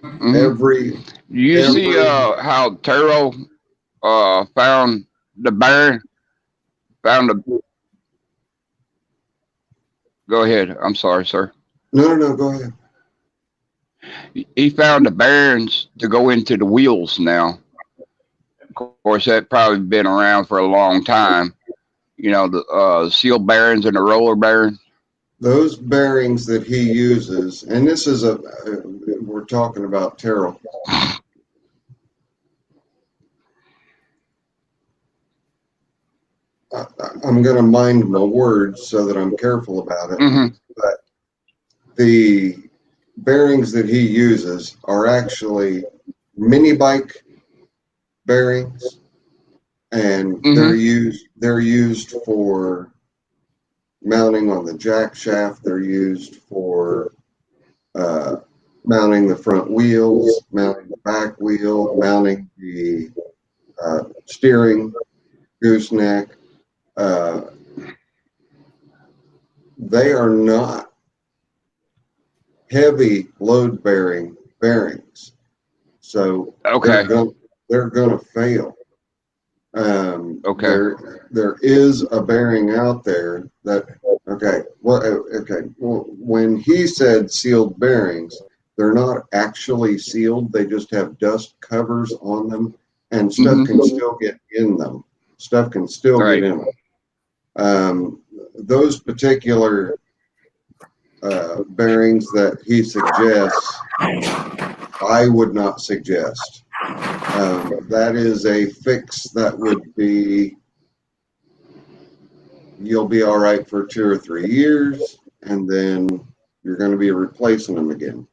you see how Taro found the bearing, go ahead, I'm sorry, sir. No, go ahead. He found the bearings to go into the wheels now. Of course, that probably been around for a long time. You know, the seal bearings and the roller bearing. Those bearings that he uses, and this is we're talking about Taro. I'm going to mind my words so that I'm careful about it. But the bearings that he uses are actually mini bike bearings, and they're used for mounting on the jack shaft. They're used for mounting the front wheels, mounting the back wheel, mounting the steering gooseneck. They are not heavy load bearing bearings, so they're gonna fail. There is a bearing out there that when he said sealed bearings, they're not actually sealed. They just have dust covers on them, and stuff can still get in them. Stuff can still get in them. Those particular bearings that he suggests, I would not suggest. That is a fix that would be, you'll be all right for 2 or 3 years, and then you're going to be replacing them again.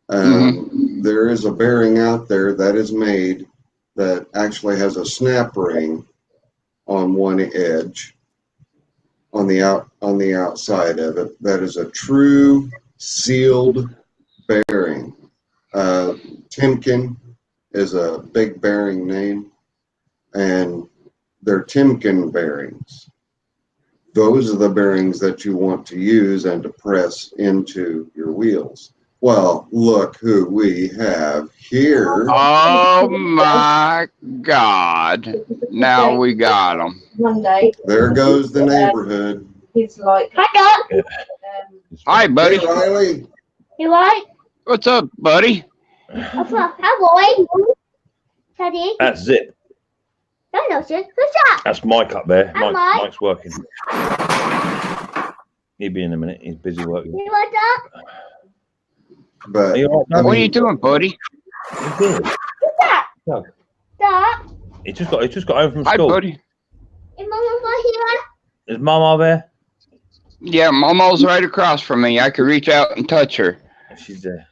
There is a bearing out there that is made that actually has a snap ring on one edge on the outside of it. That is a true sealed bearing. Timken is a big bearing name, and they're Timken bearings. Those are the bearings that you want to use and to press into your wheels. Well, look who we have here. Oh my God. Now we got them. Monday. There goes the neighborhood. He's like, hi, Doc. Hi, buddy. Hey, Riley. You right? What's up, buddy? What's up? Hi, boy. Daddy. That's Zip. No, no, sir. Who's that? That's Mike up there. Hi, Mike. Mike's working. He'll be in a minute. He's busy working. You like that? But Are you all right, I What are you mean, doing, buddy? Who's that? Doug. Doc. He just got home from Hi, school. buddy. Is Mama here? Is Mama there? Yeah, Momo's right across from me. I could reach out and touch her. She's there.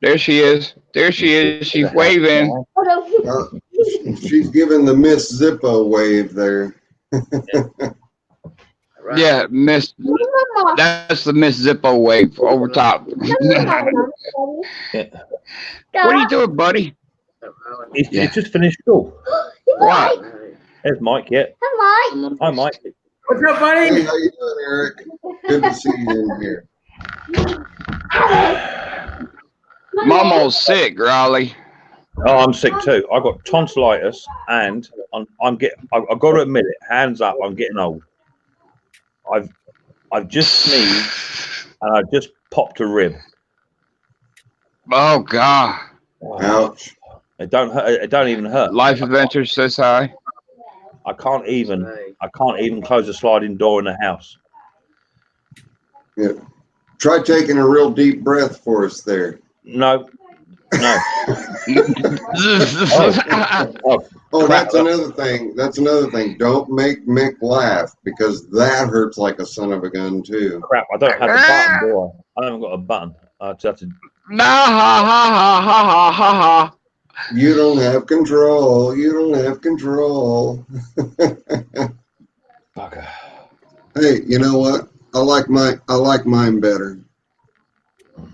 There she is. There she is. She's waving. Hold on. she's giving the Miss Zippo wave there. Yeah, Miss. Mama. That's the Miss Zippo wave over top. What are you doing, buddy? He's just finished school. What? There's Mike. Yeah. Hi, Mike. Hi, Mike. What's up, buddy? Hey, how you doing, Eric? Good to see you in here. Momo's sick, Raleigh. Oh, I'm sick too. I got tonsillitis, and I've got to admit it. Hands up, I'm getting old. I've just sneezed, and I've just popped a rib. Oh God. Ouch. It don't hurt. It don't even hurt. Life Adventures says hi. I can't even close the sliding door in the house. Yeah. Try taking a real deep breath for us there. No. Oh, that's another thing. That's another thing. Don't make Mick laugh, because that hurts like a son of a gun too. Crap! I don't have a button, do I? I haven't got a button. I just have to. Nah, ha ha ha ha ha ha. You don't have control. You don't have control. Bugger. Hey, you know what? I like mine better.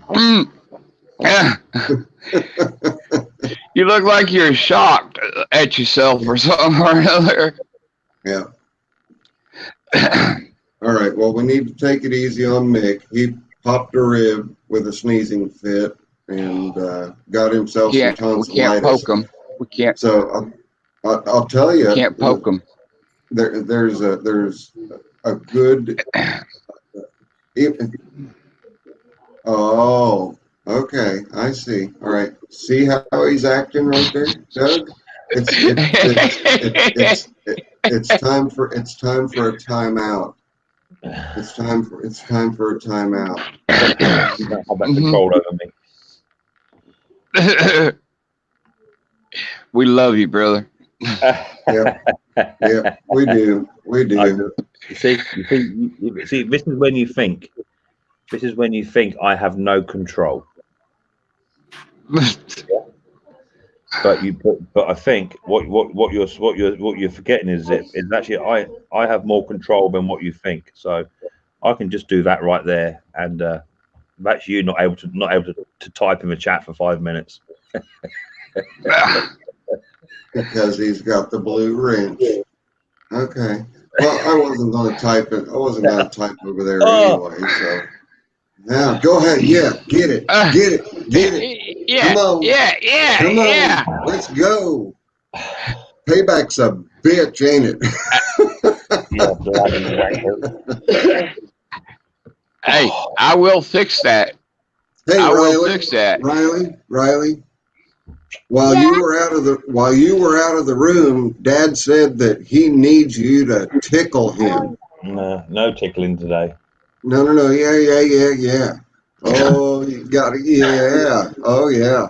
Mm. Yeah. You look like you're shocked at yourself or something or another. Yeah. All right. Well, we need to take it easy on Mick. He popped a rib with a sneezing fit and got himself some tonsillitis. We can't poke him. We can't. So I'll tell you. Can't poke him. There's a good. Oh, okay. I see. All right. See how he's acting right there, Doug? It's time for a timeout. It's time for a timeout. You don't have that control over me. We love you, brother. Yeah, we do. You see, this is when you think. This is when you think I have no control. But I think what you're forgetting is actually I have more control than what you think. So I can just do that right there, and that's you not able to type in the chat for 5 minutes. Because he's got the blue wrench. Okay. Well, I wasn't going to type it. I wasn't going to type over there anyway. So now go ahead. Yeah, get it. Yeah. Come on. Yeah. Come on. Yeah. Let's go. Payback's a bitch, ain't it? Hey, I will fix that. Hey, I will Riley. fix that. Riley. While you were out of the room, Dad said that he needs you to tickle him. No tickling today. No. Yeah. Oh, you got it. Yeah. Oh, yeah.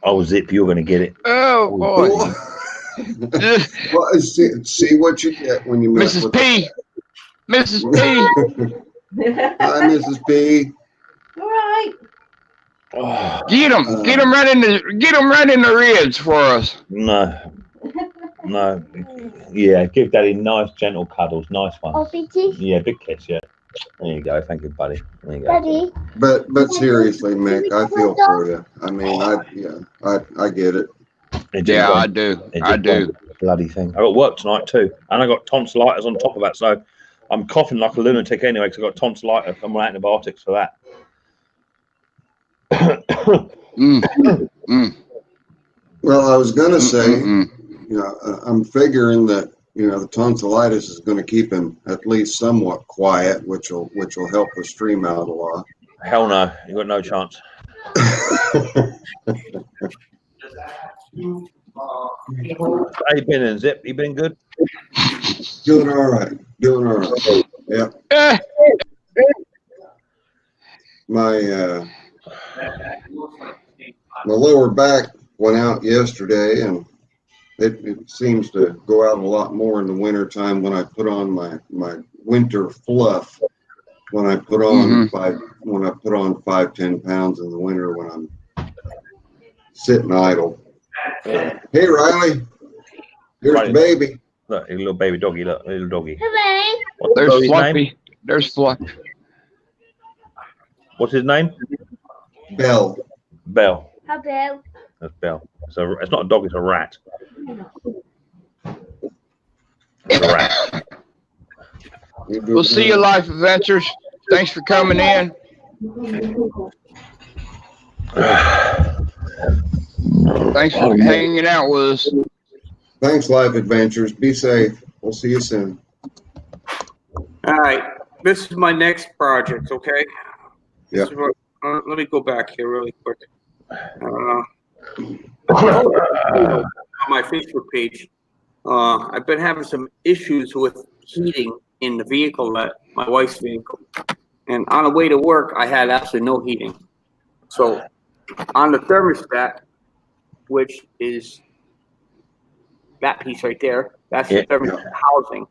Oh, Zip, you're going to get it. Oh boy. Well, see what you get when you mess Mrs. with P. Mrs. P. Hi, Mrs. P. All right. Oh, Get him right in the ribs for us. no. Yeah, give Daddy nice, gentle cuddles. Nice Oh, ones. Bitty. Yeah, big kiss, yeah. There you go. Thank you, buddy. There you go. Daddy. But seriously, Mick, I feel for you. I mean, I get it. It just Yeah, won't- I do. it I just do. won't, bloody thing. I got work tonight too, and I got tonsillitis on top of that. So I'm coughing like a lunatic anyway because I got tonsillitis. I'm on antibiotics for that. Well, I was gonna say, Mm-mm. you know, I'm figuring that, you know, the tonsillitis is gonna keep him at least somewhat quiet, which will help the stream out a lot. Hell no, you got no chance. How you been in Zip? You been good? Doing all right. Doing all right. Yeah. Eh, My my lower back went out yesterday, and it seems to go out a lot more in the winter time when I put on my winter fluff. When I put on 5-10 pounds in the winter when I'm sitting idle. Hey Riley, here's Riley. the baby. Look, your little baby doggy. Look, little doggy. Hello. What's there's his name? Fluffy. There's Fluffy. What's his name? Bell. Bell. Hello. That's Bell. So it's not a dog. It's a rat. It's a rat. We'll see you, Life Adventures. Thanks for coming in. Thanks for hanging out with us. Thanks, Life Adventures. Be safe. We'll see you soon. All right, this is my next project, okay? Yeah. This is what- let me go back here really quick. On my Facebook page, I've been having some issues with heating in the vehicle, my wife's vehicle. And on the way to work, I had absolutely no heating. So on the thermostat, which is that piece right there, that's the thermostat housing.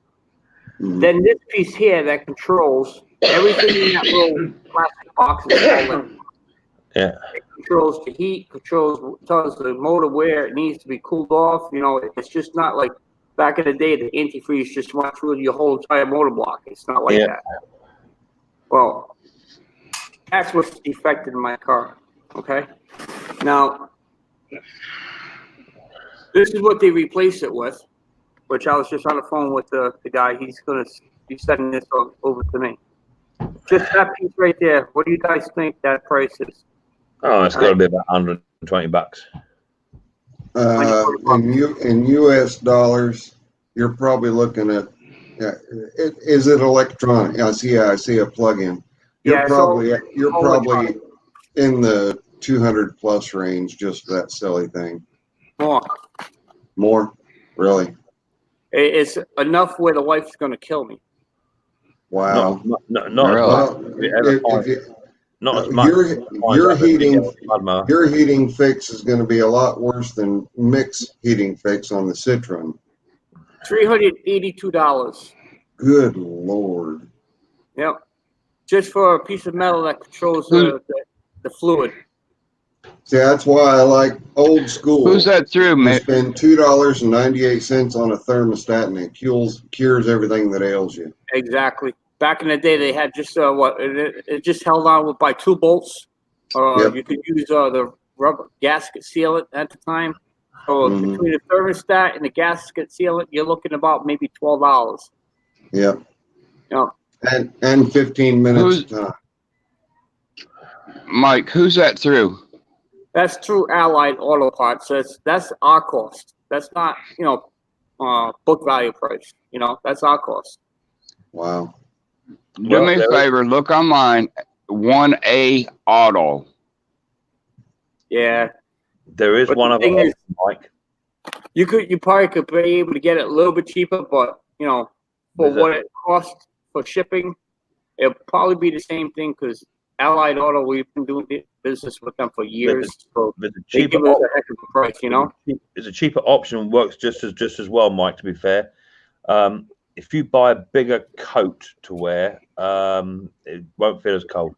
Mhm. Then this piece here that controls everything in that little plastic box is all in. Yeah. It controls the heat, tells the motor where it needs to be cooled off. You know, it's just not like back in the day the antifreeze just went through your whole entire motor block. It's not like that. Well, that's what's defected in my car. Okay. Now, this is what they replaced it with, which I was just on the phone with the guy. He's gonna be sending this over to me. Just that piece right there. What do you guys think that price is? Oh, it's got to be about $120. In US dollars, you're probably looking at. Is it electronic? I see a plug-in. You're Yeah, probably electronic. in the 200 plus range just for that silly thing. More, really? It's enough where the wife's gonna kill me. Wow. Not Well, not as much. your heating fix is going to be a lot worse than Mick's heating fix on the Citroen. $382. Good Lord. Yep. Just for a piece of metal that controls the fluid. See, that's why I like old school. Who's that through, You man? spend $2.98 on a thermostat and it cures everything that ails you. Exactly. Back in the day, they had just it just held on by 2 bolts. Yep. You could use the rubber gasket sealant at the time. So Mhm. between the thermostat and the gasket sealant, you're looking about maybe $12. Yep. Yep. And 15 minutes of time. Mike, who's that through? That's through Allied Auto Parts. That's our cost. That's not book value price. That's our cost. Wow. Do me a favor, look online, 1A Auto. Yeah. There is But one the other thing is- option, Mike. You probably could be able to get it a little bit cheaper, but for Is it- what it costs for shipping, it'll probably be the same thing because Allied Auto, we've been doing business with them for years, so There's a they cheaper give us a heck of a price, There's a cheaper option, works just as well, Mike, to be fair. If you buy a bigger coat to wear, it won't feel as cold.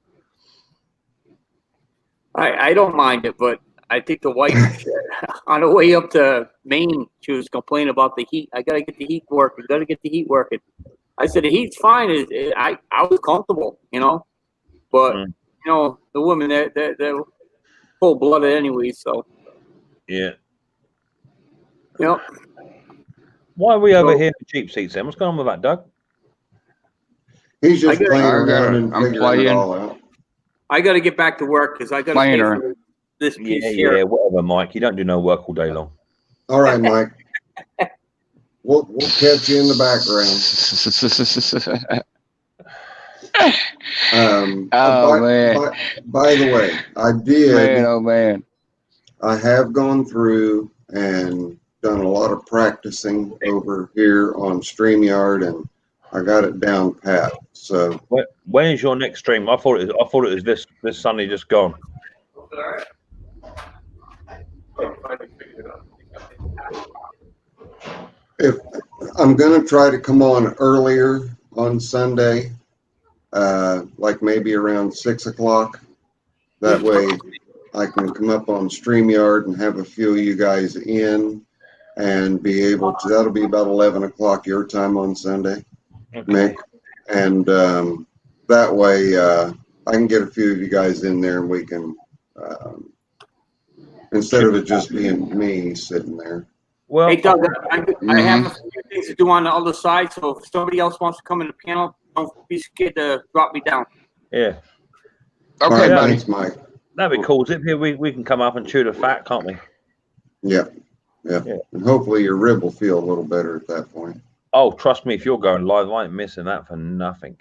I don't mind it, but I think the wife on the way up to Maine, she was complaining about the heat. I gotta get the heat working. I said the heat's fine. I was comfortable, you know, but Mm. you know the women they're full blooded anyway. So Yeah. you know, Why are we over So- here for cheap seats then? What's going on with that, Doug? He's just I got- playing I around got- and I'm figuring playing. it all out. I got to get back to work because I got to pay Playing her. for this piece Yeah, here. yeah, whatever, Mike. You don't do no work all day long. All right, Mike. We'll catch you in the background. Oh, man. By the way, I did. Man, oh man. I have gone through and done a lot of practicing over here on StreamYard, and I got it down pat. So When is your next stream? I thought it was this Sunday just gone. if I'm gonna try to come on earlier on Sunday, like maybe around 6 o'clock. That way I can come up on StreamYard and have a few of you guys in and be able to, that'll be about 11 o'clock your time on Sunday, Mick. And that way I can get a few of you guys in there and we can, instead of it just being me sitting there. Well, Hey Doug, I have a few things to do on the other side, so if somebody else wants to come in the panel, don't be scared to drop me down. yeah, All Okay, right, buddy. thanks, Mike. that'd be cool. Zip here, we can come up and chew the fat, can't we? Yeah. Yeah. And hopefully your rib will feel a little better at that point. Oh, trust me, if you're going live, I ain't missing that for nothing.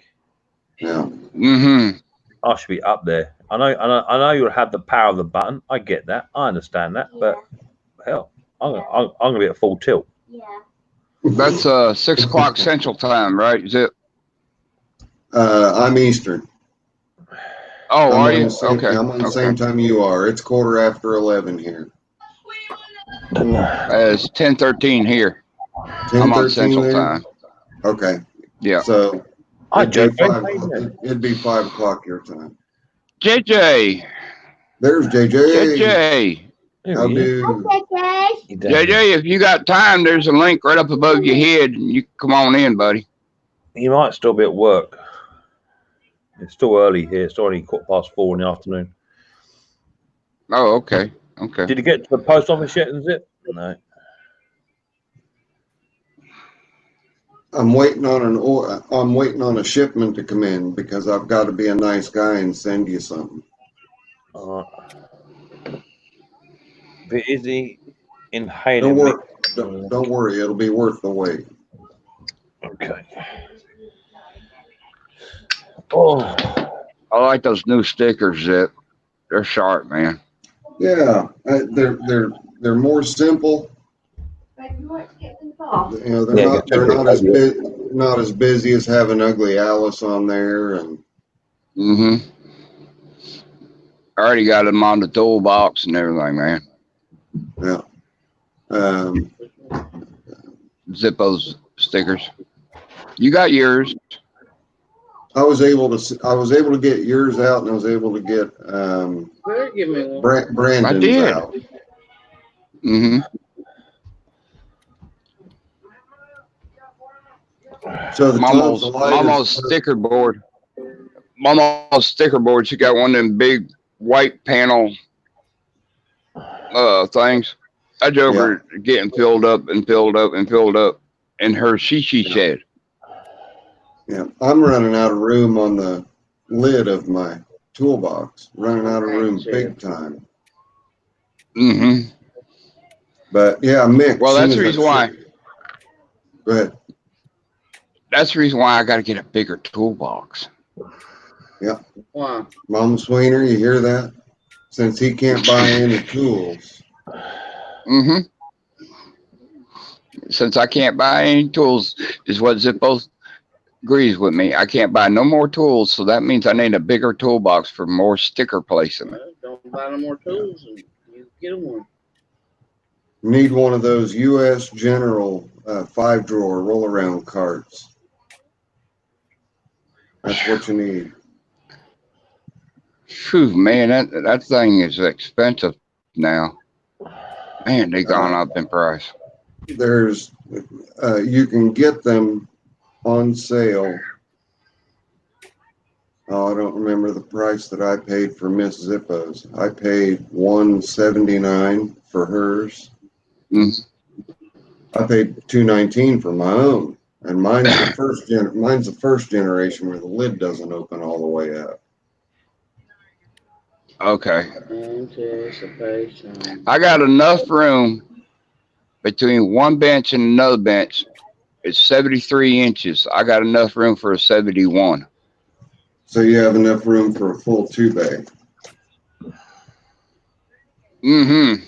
Yeah. Mm-hmm. I should be up there. I know you'll have the power of the button. I get that. I understand that. But hell, I'm gonna be at full tilt. Yeah. That's 6 o'clock Central Time, right? Is it? I'm Eastern. Oh, I'm are on you? the same, Okay. I'm on the same time you are. It's 11:15 here. It's 10:13 here. 10, I'm on 13 Central there? Time. Okay. Yeah. So I it'd be 5 o'clock your time. JJ. There's JJ. JJ. How do? Okay, JJ, if you got time, there's a link right up above your head. And you can come on in, buddy. You might still be at work. It's still early here. It's already 4:15 in the afternoon. Oh, okay. Okay. Did you get to the post office yet, is it? No. I'm waiting on a shipment to come in because I've got to be a nice guy and send you something. But is he Don't inhaling? worry. Don't worry. It'll be worth the wait. Okay. Oh, I like those new stickers, Zip. They're sharp, man. Yeah, they're more simple. You know, they're not as busy as having Ugly Alice on there, and Mm-hmm. I already got them on the toolbox and everything, man. yeah. Zippo's stickers. You got yours. I was able to get yours out, and I was able to get Give me one. Brandon's I did. out. Mm-hmm. So the Mama's tonsillitis, sticker board. Mama's sticker board. She got one of them big white panel things. I drove her getting filled up and filled up and filled up in her she shed. yeah, I'm running out of room on the lid of my toolbox. Running out of room big time. Mm-hmm. But yeah, Mick. Well, as that's soon the as reason why. Go ahead. That's the reason why I got to get a bigger toolbox. Wow. Mom Sweener, you hear that? Since he can't buy any tools. Mm-hmm. Since I can't buy any tools, is what Zippo agrees with me. I can't buy no more tools, so that means I need a bigger toolbox for more sticker placement. Well, don't buy no more tools and you get one. Need one of those U.S. General 5-drawer roll-around carts. That's what you need. Phew, man, that thing is expensive now. Man, they gone up in price. There's, you can get them on sale. Oh, I don't remember the price that I paid for Miss Zippo's. I paid $179 for hers. Mm. I paid $219 for my own, and mine's the first generation where the lid doesn't open all the way up. Okay. Anticipation. I got enough room between one bench and another bench. It's 73 inches. I got enough room for a 71. So you have enough room for a full 2-bay. Mm-hmm.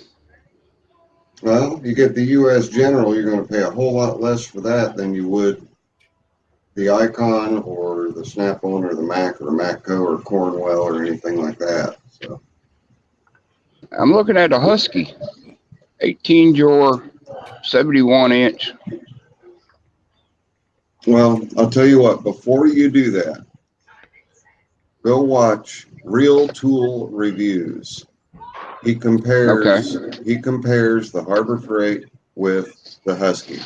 Well, you get the US General, you're going to pay a whole lot less for that than you would the Icon or the Snap-on or the Mac or Matco or Cornwell or anything like that. So I'm looking at a Husky, 18 drawer, 71 inch. well, I'll tell you what, before you do that, go watch Real Tool Reviews. He compares the Harbor Freight with the Husky.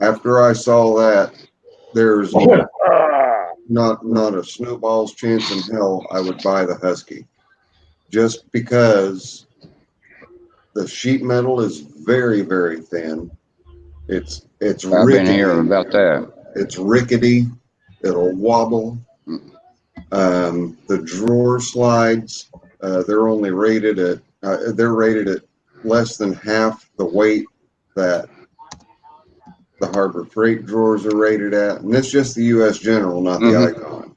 After I saw that, there's not a snowball's chance in hell I would buy the Husky, just because the sheet metal is very, very thin. It's I've rickety. been hearing about that. It's rickety. It'll wobble. The drawer slides, they're only rated at less than half the weight that the Harbor Freight drawers are rated at, and that's just the US General, not the Icon.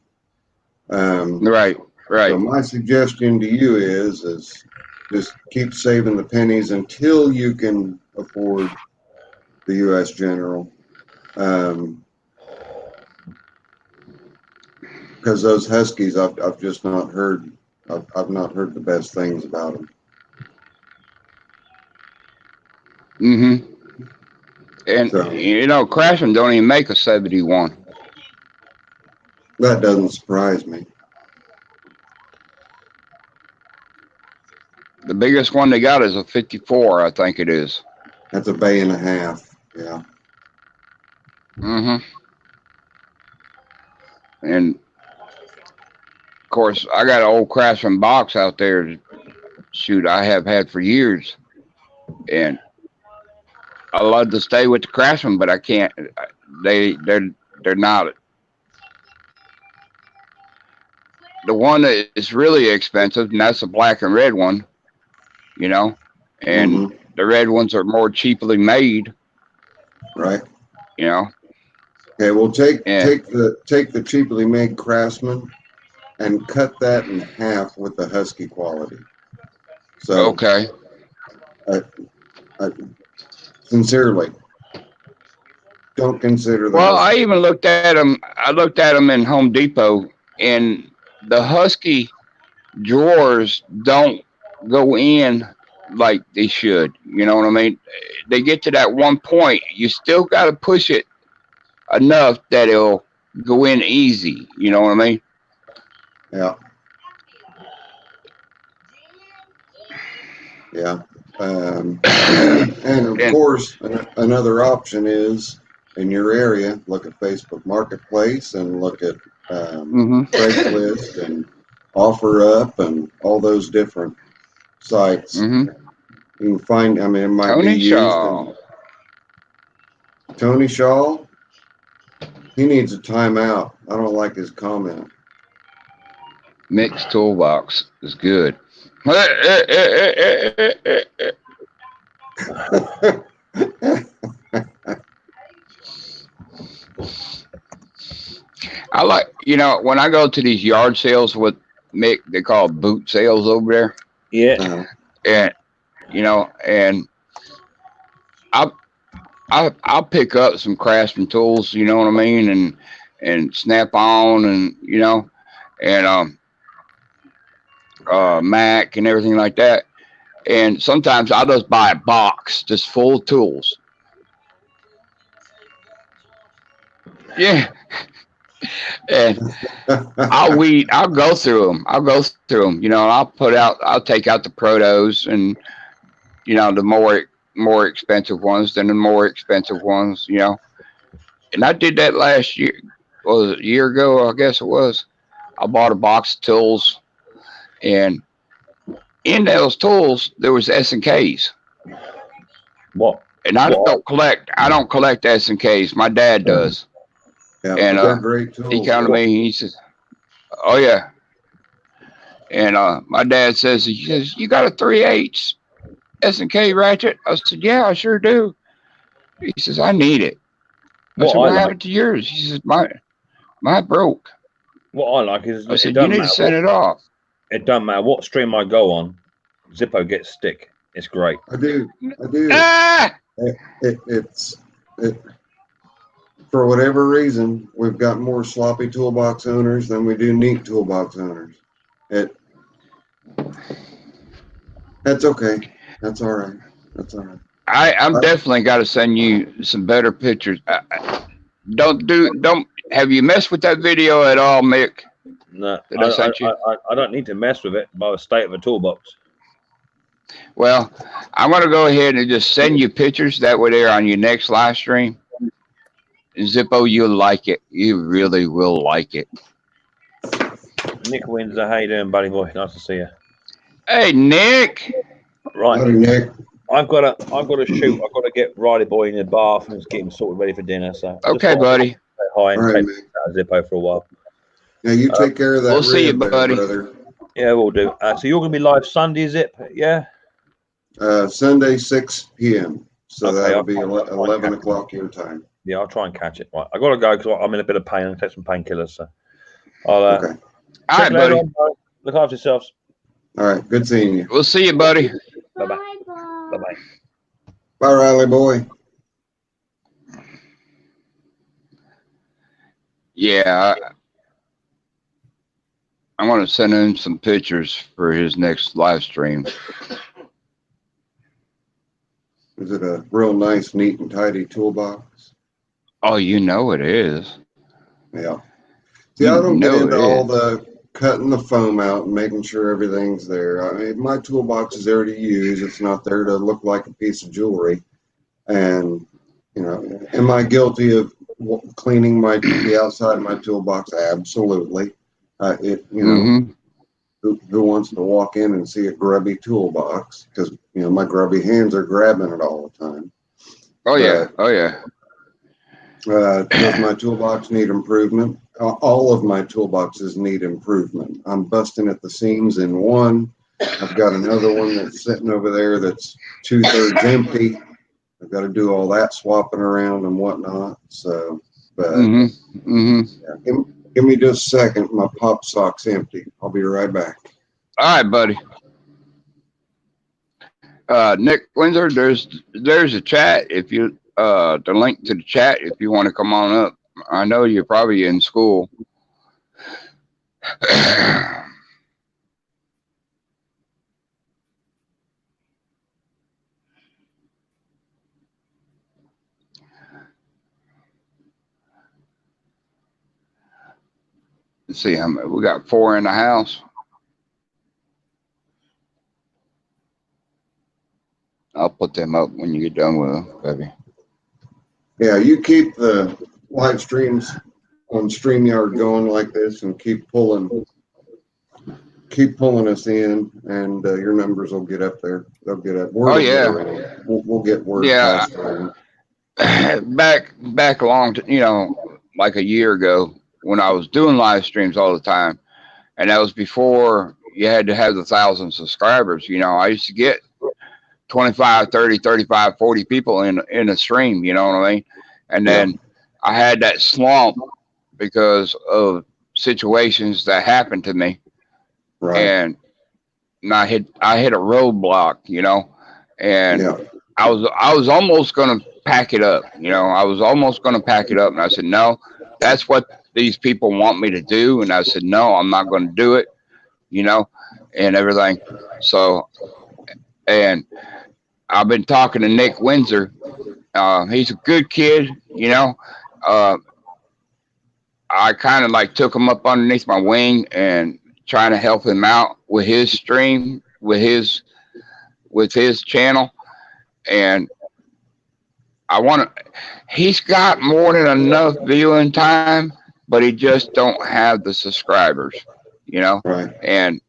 Right. So my suggestion to you is just keep saving the pennies until you can afford the US General. Because those Huskies, I've just not heard. I've not heard the best things about them. Mm-hmm. And So, you know, Craftsman don't even make a 71. that doesn't surprise me. The biggest one they got is a 54, I think it is. That's a bay and a half. Yeah. Mm-hmm. And of course, I got an old Craftsman box out there. Shoot, I have had for years, and I love to stay with the Craftsman, but I can't. They're not. The one that is really expensive, and that's the black and red one. You know, and the red ones are more cheaply made. Right. You know. Okay. Well, take the cheaply made Craftsman and cut that in half with the Husky quality. So Okay. Sincerely, don't consider the Well, Husky. I even looked at them. I looked at them in Home Depot, and the Husky drawers don't go in like they should. You know what I mean? They get to that one point. You still got to push it enough that it'll go in easy. You know what I mean? Yeah. Yeah. And of course, another option is in your area, look at Facebook Marketplace and look at Craigslist and OfferUp and all those different sites. You can find, I mean, it might Tony be Shaw. used. Tony Shaw, he needs a timeout. I don't like his comment. Mixed toolbox is good. I like, you know, when I go to these yard sales with Mick, they call it boot sales over there. Yeah. And, you know, and I'll pick up some Craftsman tools, you know what I mean? And Snap-on and, you know, and, Mac and everything like that. And sometimes I'll just buy a box just full of tools. Yeah. And I'll go through them. You know, I'll take out the Protos and, you know, the more expensive ones, then the more expensive ones, you know. And I did that last year. Was it a year ago? I guess it was. I bought a box of tools, and in those tools there was S&Ks. What? And I don't collect. I don't collect S&Ks. My dad does. Yeah, And they're great tools. he come to me. He says, "Oh yeah." And my dad says, "You got a 3/8 S&K ratchet?" I said, "Yeah, I sure do." He says, "I need it." I said, "What happened to yours?" He says, "My broke." What I like is I said, "You need to send it off." It doesn't matter what stream I go on, Zippo gets stick. It's great. I do. Ah! It's for whatever reason, we've got more sloppy toolbox owners than we do neat toolbox owners. That's okay. That's all right. That's all right. I'm definitely got to send you some better pictures. Don't have you messed with that video at all, Mick? No, That I sent you? I don't need to mess with it by the state of a toolbox. Well, I'm going to go ahead and just send you pictures. That way they're on your next live stream. Zippo, you'll like it. You really will like it. Nick Windsor, how you doing, buddy boy? Nice to see you. Hey, Nick. Right. Howdy, Nick. I've got to shoot. I've got to get Riley boy in the bath and get him sorted ready for dinner. So Okay, buddy. Say hi and All right, take Zippo for a while. Now you take care of that. We'll see you, rib there, buddy. brother. Yeah, we'll do. So you're going to be live Sunday, Zip? Yeah. Sunday, 6 p.m. So Okay, that'll I'll be try- 11 o'clock your time. Yeah, I'll try and catch it. Right, I got to go because I'm in a bit of pain. I'm take some painkillers. So I'll. Okay. All right, buddy. Look after yourselves. All right. Good seeing you. We'll see you, buddy. Bye-bye. Bye, Bye bye. Bye, Riley boy. Yeah, I'm going to send him some pictures for his next live stream. Is it a real nice, neat, and tidy toolbox? Oh, you know it is. Yeah. See, I don't get know into it all is. the cutting the foam out and making sure everything's there. I mean, my toolbox is there to use. It's not there to look like a piece of jewelry. And, you know, am I guilty of cleaning the outside of my toolbox? Absolutely. You know, Mhm. who wants to walk in and see a grubby toolbox? Because, you know, my grubby hands are grabbing it all the time. Oh yeah. Oh yeah. Does my toolbox need improvement? All of my toolboxes need improvement. I'm busting at the seams in one. I've got another one that's sitting over there that's 2/3 empty. I've got to do all that swapping around and whatnot. So, but yeah, give me just a second. My pop sock's empty. I'll be right back. All right, buddy. Nick Windsor, there's a chat. If you the link to the chat, if you want to come on up. I know you're probably in school. Let's see how many. We got 4 in the house. I'll put them up when you get done with them, baby. Yeah, you keep the live streams on StreamYard going like this and keep pulling us in, and your numbers will get up there. They'll get up. Oh, yeah. We'll get word. Yeah. Back along, like a year ago when I was doing live streams all the time, and that was before you had to have the 1,000 subscribers. I used to get 25, 30, 35, 40 people in a stream, you know what I mean? And then I had that slump because of situations that happened to me. Right. And I hit a roadblock, and I was almost going to pack it up. I was almost going to pack it up. And I said, no, that's what these people want me to do. And I said, no, I'm not going to do it, and everything. So, and I've been talking to Nick Windsor. He's a good kid, I kind of like took him up underneath my wing and trying to help him out with his stream, with his channel. And he's got more than enough viewing time, but he just don't have the subscribers, you know. Right. And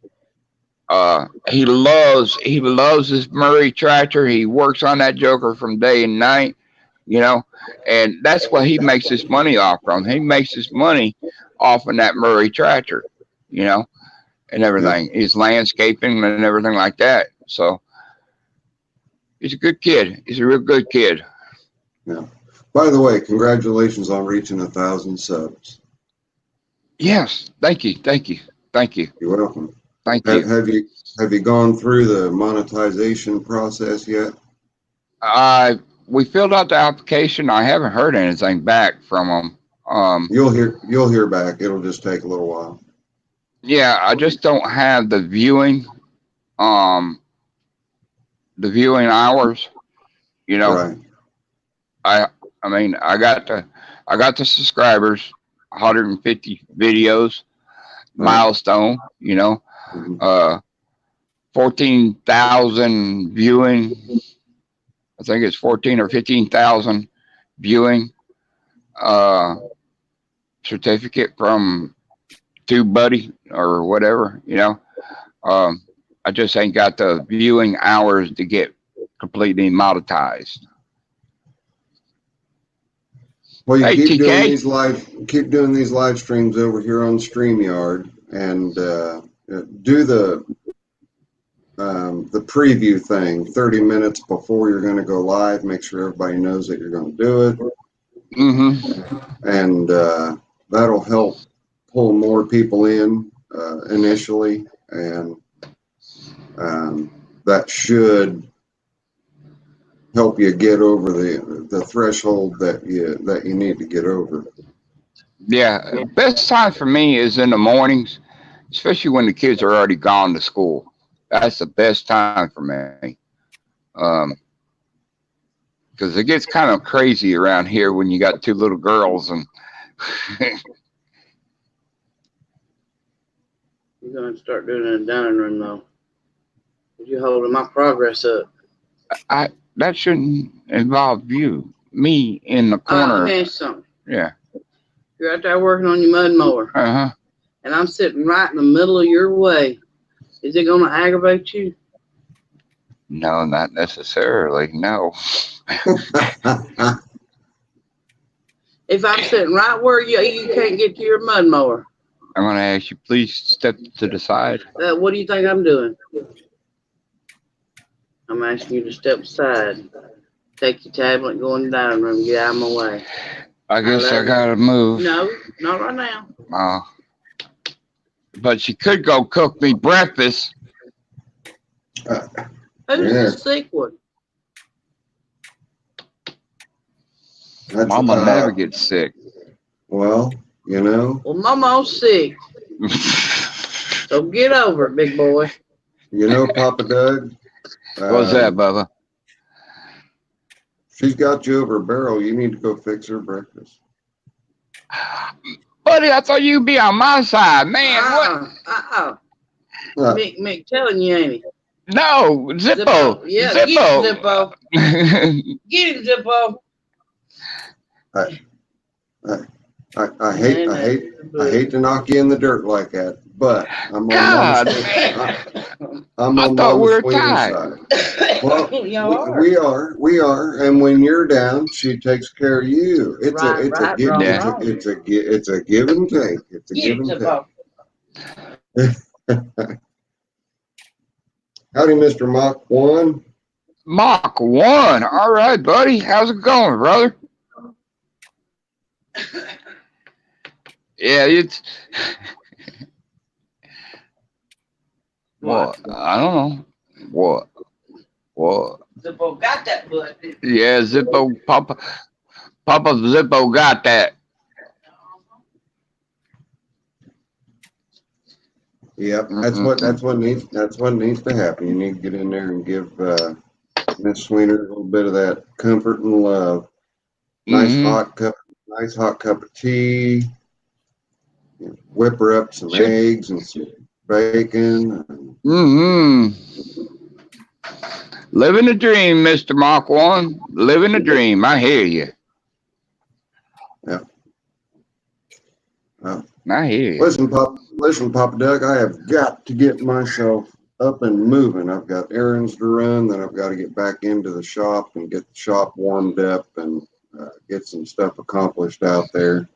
he loves his Murray tractor. He works on that joker from day and night, you know, and that's what he makes his money off from. He makes his money off of that Murray tractor, you know, and everything. His landscaping and everything like that. So he's a good kid. He's a real good kid. Yeah. By the way, congratulations on reaching 1,000 subs. Yes. Thank you. You're welcome. Thank you. Have you gone through the monetization process yet? We filled out the application. I haven't heard anything back from them. You'll hear back. It'll just take a little while. Yeah, I just don't have the viewing hours, you know. Right. I mean, I got the subscribers, 150 videos, milestone, you know, Mhm. 14,000 viewing. I think it's 14 or 15,000 viewing, certificate from TubeBuddy or whatever, you know. I just ain't got the viewing hours to get completely monetized. Well, you Hey, keep TK. doing these live streams over here on StreamYard, and do the preview thing 30 minutes before you're going to go live. Make sure everybody knows that you're going to do it, and that'll help pull more people in initially, and that should help you get over the threshold that you need to get over. Yeah, best time for me is in the mornings, especially when the kids are already gone to school. That's the best time for me. Because it gets kind of crazy around here when you got two little girls and You're going to start doing it in the dining room, though. You're holding my progress up. that shouldn't involve me in the Let corner. me ask you something. Yeah. You're out there working on your mud mower, and I'm sitting right in the middle of your way. Is it going to aggravate you? No, not necessarily. No. If I'm sitting right where you can't get to your mud mower, I'm going to ask you, please step to the side. what do you think I'm doing? I'm asking you to step aside. Take your tablet, go in the dining room, get out of my way. I guess I got to move. No, not right now. But she could go cook me breakfast. Who's Yeah. the sick one? Mama never gets sick. Well, you know. Well, Momo's sick. So get over it, big boy. You know, Papa Doug. What's that, Bubba? She's got you over a barrel. You need to go fix her breakfast. Buddy, I thought you'd be on my side. Man, what? Mick telling you, ain't he? No, Zippo. Yeah, Zippo. get him, Zippo. Get him, Zippo. I hate to knock you in the dirt like that, but I'm on God. I'm I on thought we were Mama's tied. side. Well, Y'all are. we are, and when you're down, she takes care of you. It's Right, a give wrong, Yeah. wrong. it's a give and take. It's a Get give him, and Zippo. take. Howdy, Mr. Mach 1. Mach 1. All right, buddy. How's it going, brother? Yeah, it's. What? I don't know. What? Zippo got that butt. Yeah, Zippo, Papa Zippo got that. Yep, that's what needs to happen. You need to get in there and give Miss Sweeney a little bit of that comfort and love. Nice hot cup of tea. Whip her up some eggs and some bacon. Living a dream, Mr. Mach 1. Living a dream. I hear you. Yeah. I hear you. Listen, Papa Doug, I have got to get myself up and moving. I've got errands to run, then I've got to get back into the shop and get the shop warmed up and get some stuff accomplished out there.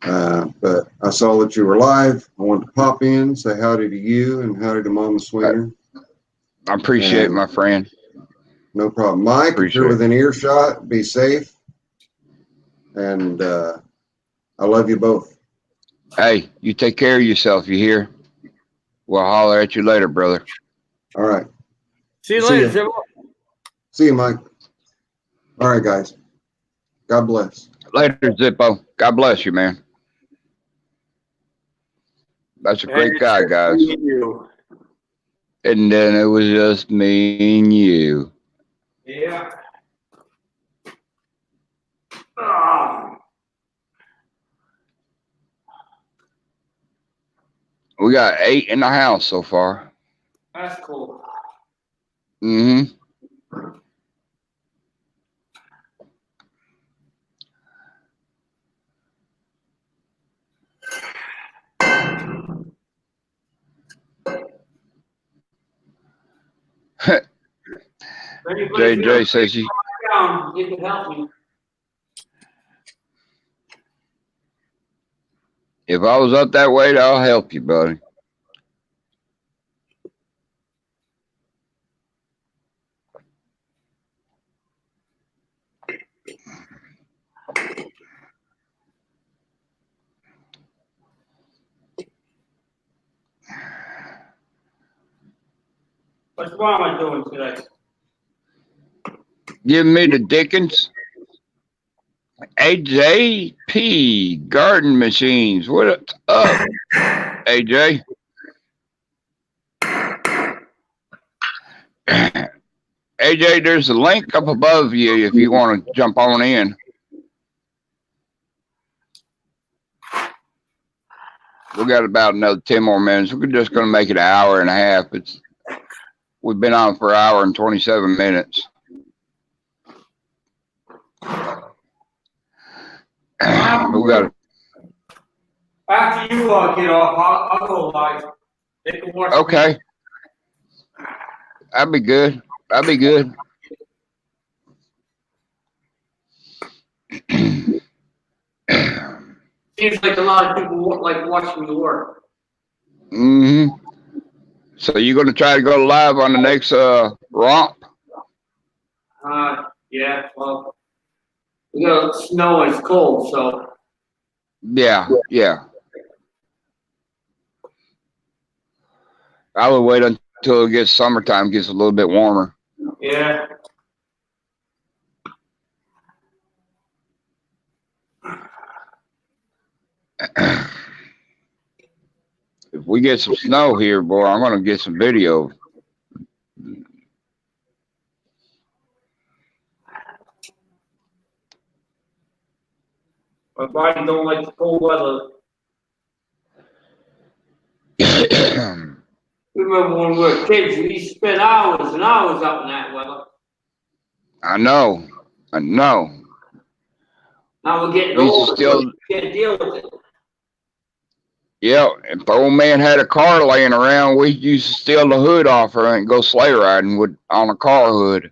But I saw that you were live. I wanted to pop in, say howdy to you and howdy to Mama Swinger. I appreciate it, my friend. No problem. Mike, if Appreciate you're it. within earshot, be safe. And I love you both. Hey, you take care of yourself, you hear? We'll holler at you later, brother. All right. See you See later, ya. Zippo. See you, Mike. All right, guys. God bless. Later, Zippo. God bless you, man. That's a great guy, guys. You. And then it was just me and you. Yeah. Ah, We got 8 in the house so far. that's cool. Mm-hmm. JJ says he. Down, you can help me. If I was up that way, I'll help you, buddy. What's wrong with doing today? Give me the Dickens. AJP Garden Machines. What's up, AJ? AJ, there's a link up above you if you want to jump on in. We got about another 10 more minutes. We're just going to make it an hour and a half. We've been on for an hour and 27 minutes. We got. After you get off, I'll go live. They can watch. Okay. That'd be good. That'd be good. Seems like a lot of people like watching you work. Mm-hmm. So you're going to try to go live on the next romp? Yeah, well, we got snow and it's cold, so. Yeah, yeah. I would wait until it gets summertime, gets a little bit warmer. Yeah. If we get some snow here, boy, I'm going to get some video. My body don't like the cold weather. Remember when we were kids, we used to spend hours and hours out in that weather. I know. I know. Now we're getting We used to old, still- so we can't deal with it. Yeah, if the old man had a car laying around, we used to steal the hood off her and go sleigh riding on a car hood.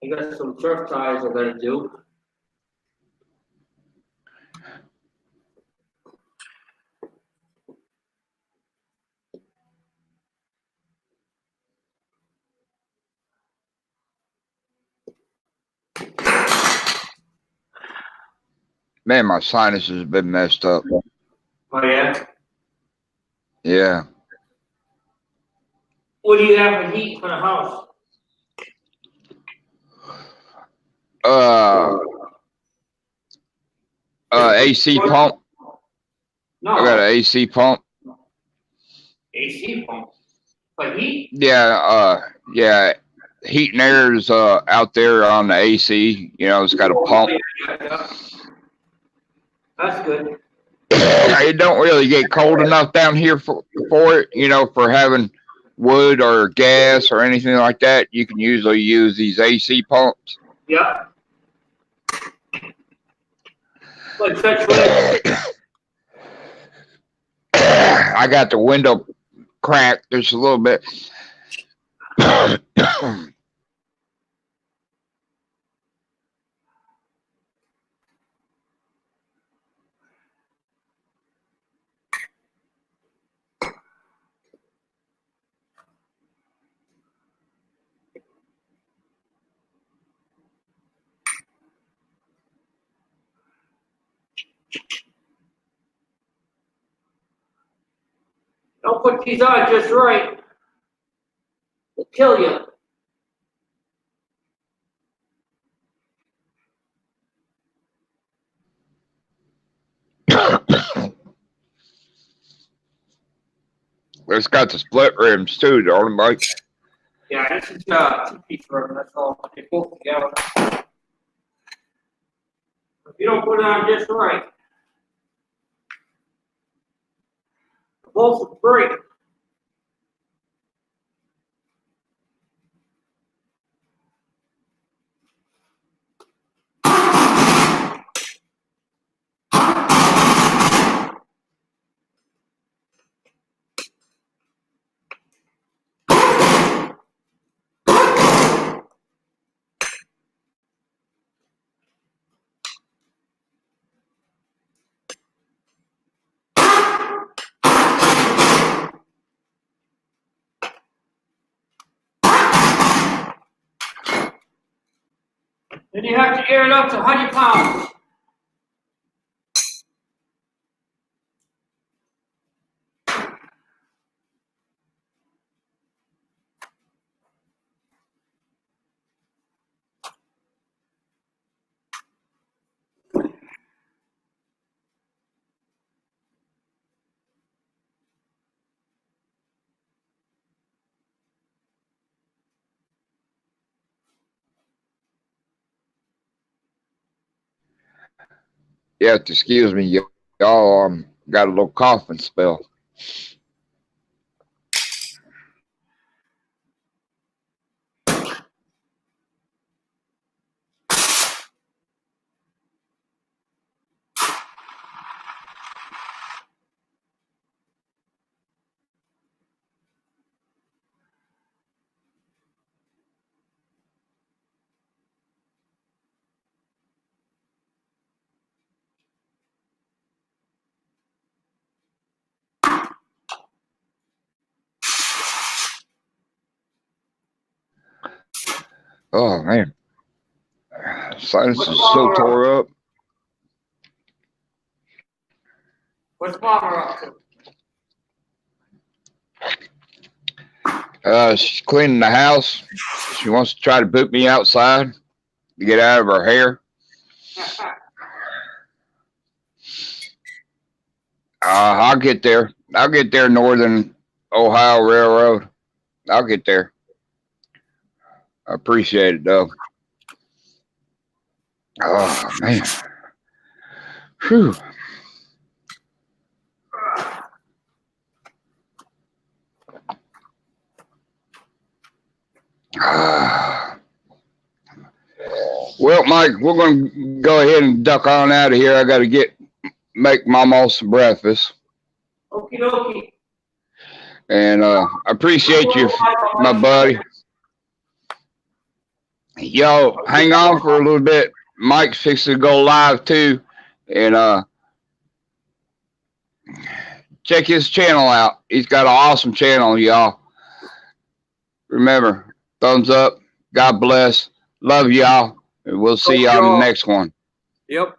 I got some turf ties I gotta do. Man, my sinuses have been messed up. Oh yeah? Yeah. What do you have for heat for the house? AC pump. No. I got an AC pump. AC pump. For heat? Yeah, yeah. heat and air is out there on the AC. You know, it's got a pump. That's good. It don't really get cold enough down here for it. You know, for having wood or gas or anything like that, you can usually use these AC pumps. Yeah. Like Central. I got the window cracked just a little bit. Don't put these on just right. It'll kill you. It's got the split rims too, don't it, Mike? Yeah, this is 2-piece rim, that's all. They both together. If you don't put it on just right, the bolts will break. Then you have to air it up to 100 pounds. You have to excuse me, y'all. Got a little coughing spell. Oh man, sinus is so tore up. What's Mama up to? She's cleaning the house. She wants to try to boot me outside to get out of her hair. I'll get there. I'll get there, Northern Ohio Railroad. I'll get there. I appreciate it, though. Oh, man. Whew. Well, Mike, we're going to go ahead and duck on out of here. I got to make Mama some breakfast. Okie dokie. And I appreciate you, my buddy. Yo, hang on for a little bit. Mike's fixing to go live too. And check his channel out. He's got an awesome channel, y'all. Remember, thumbs up. God bless. Love y'all. And we'll see y'all in the next one. Yep.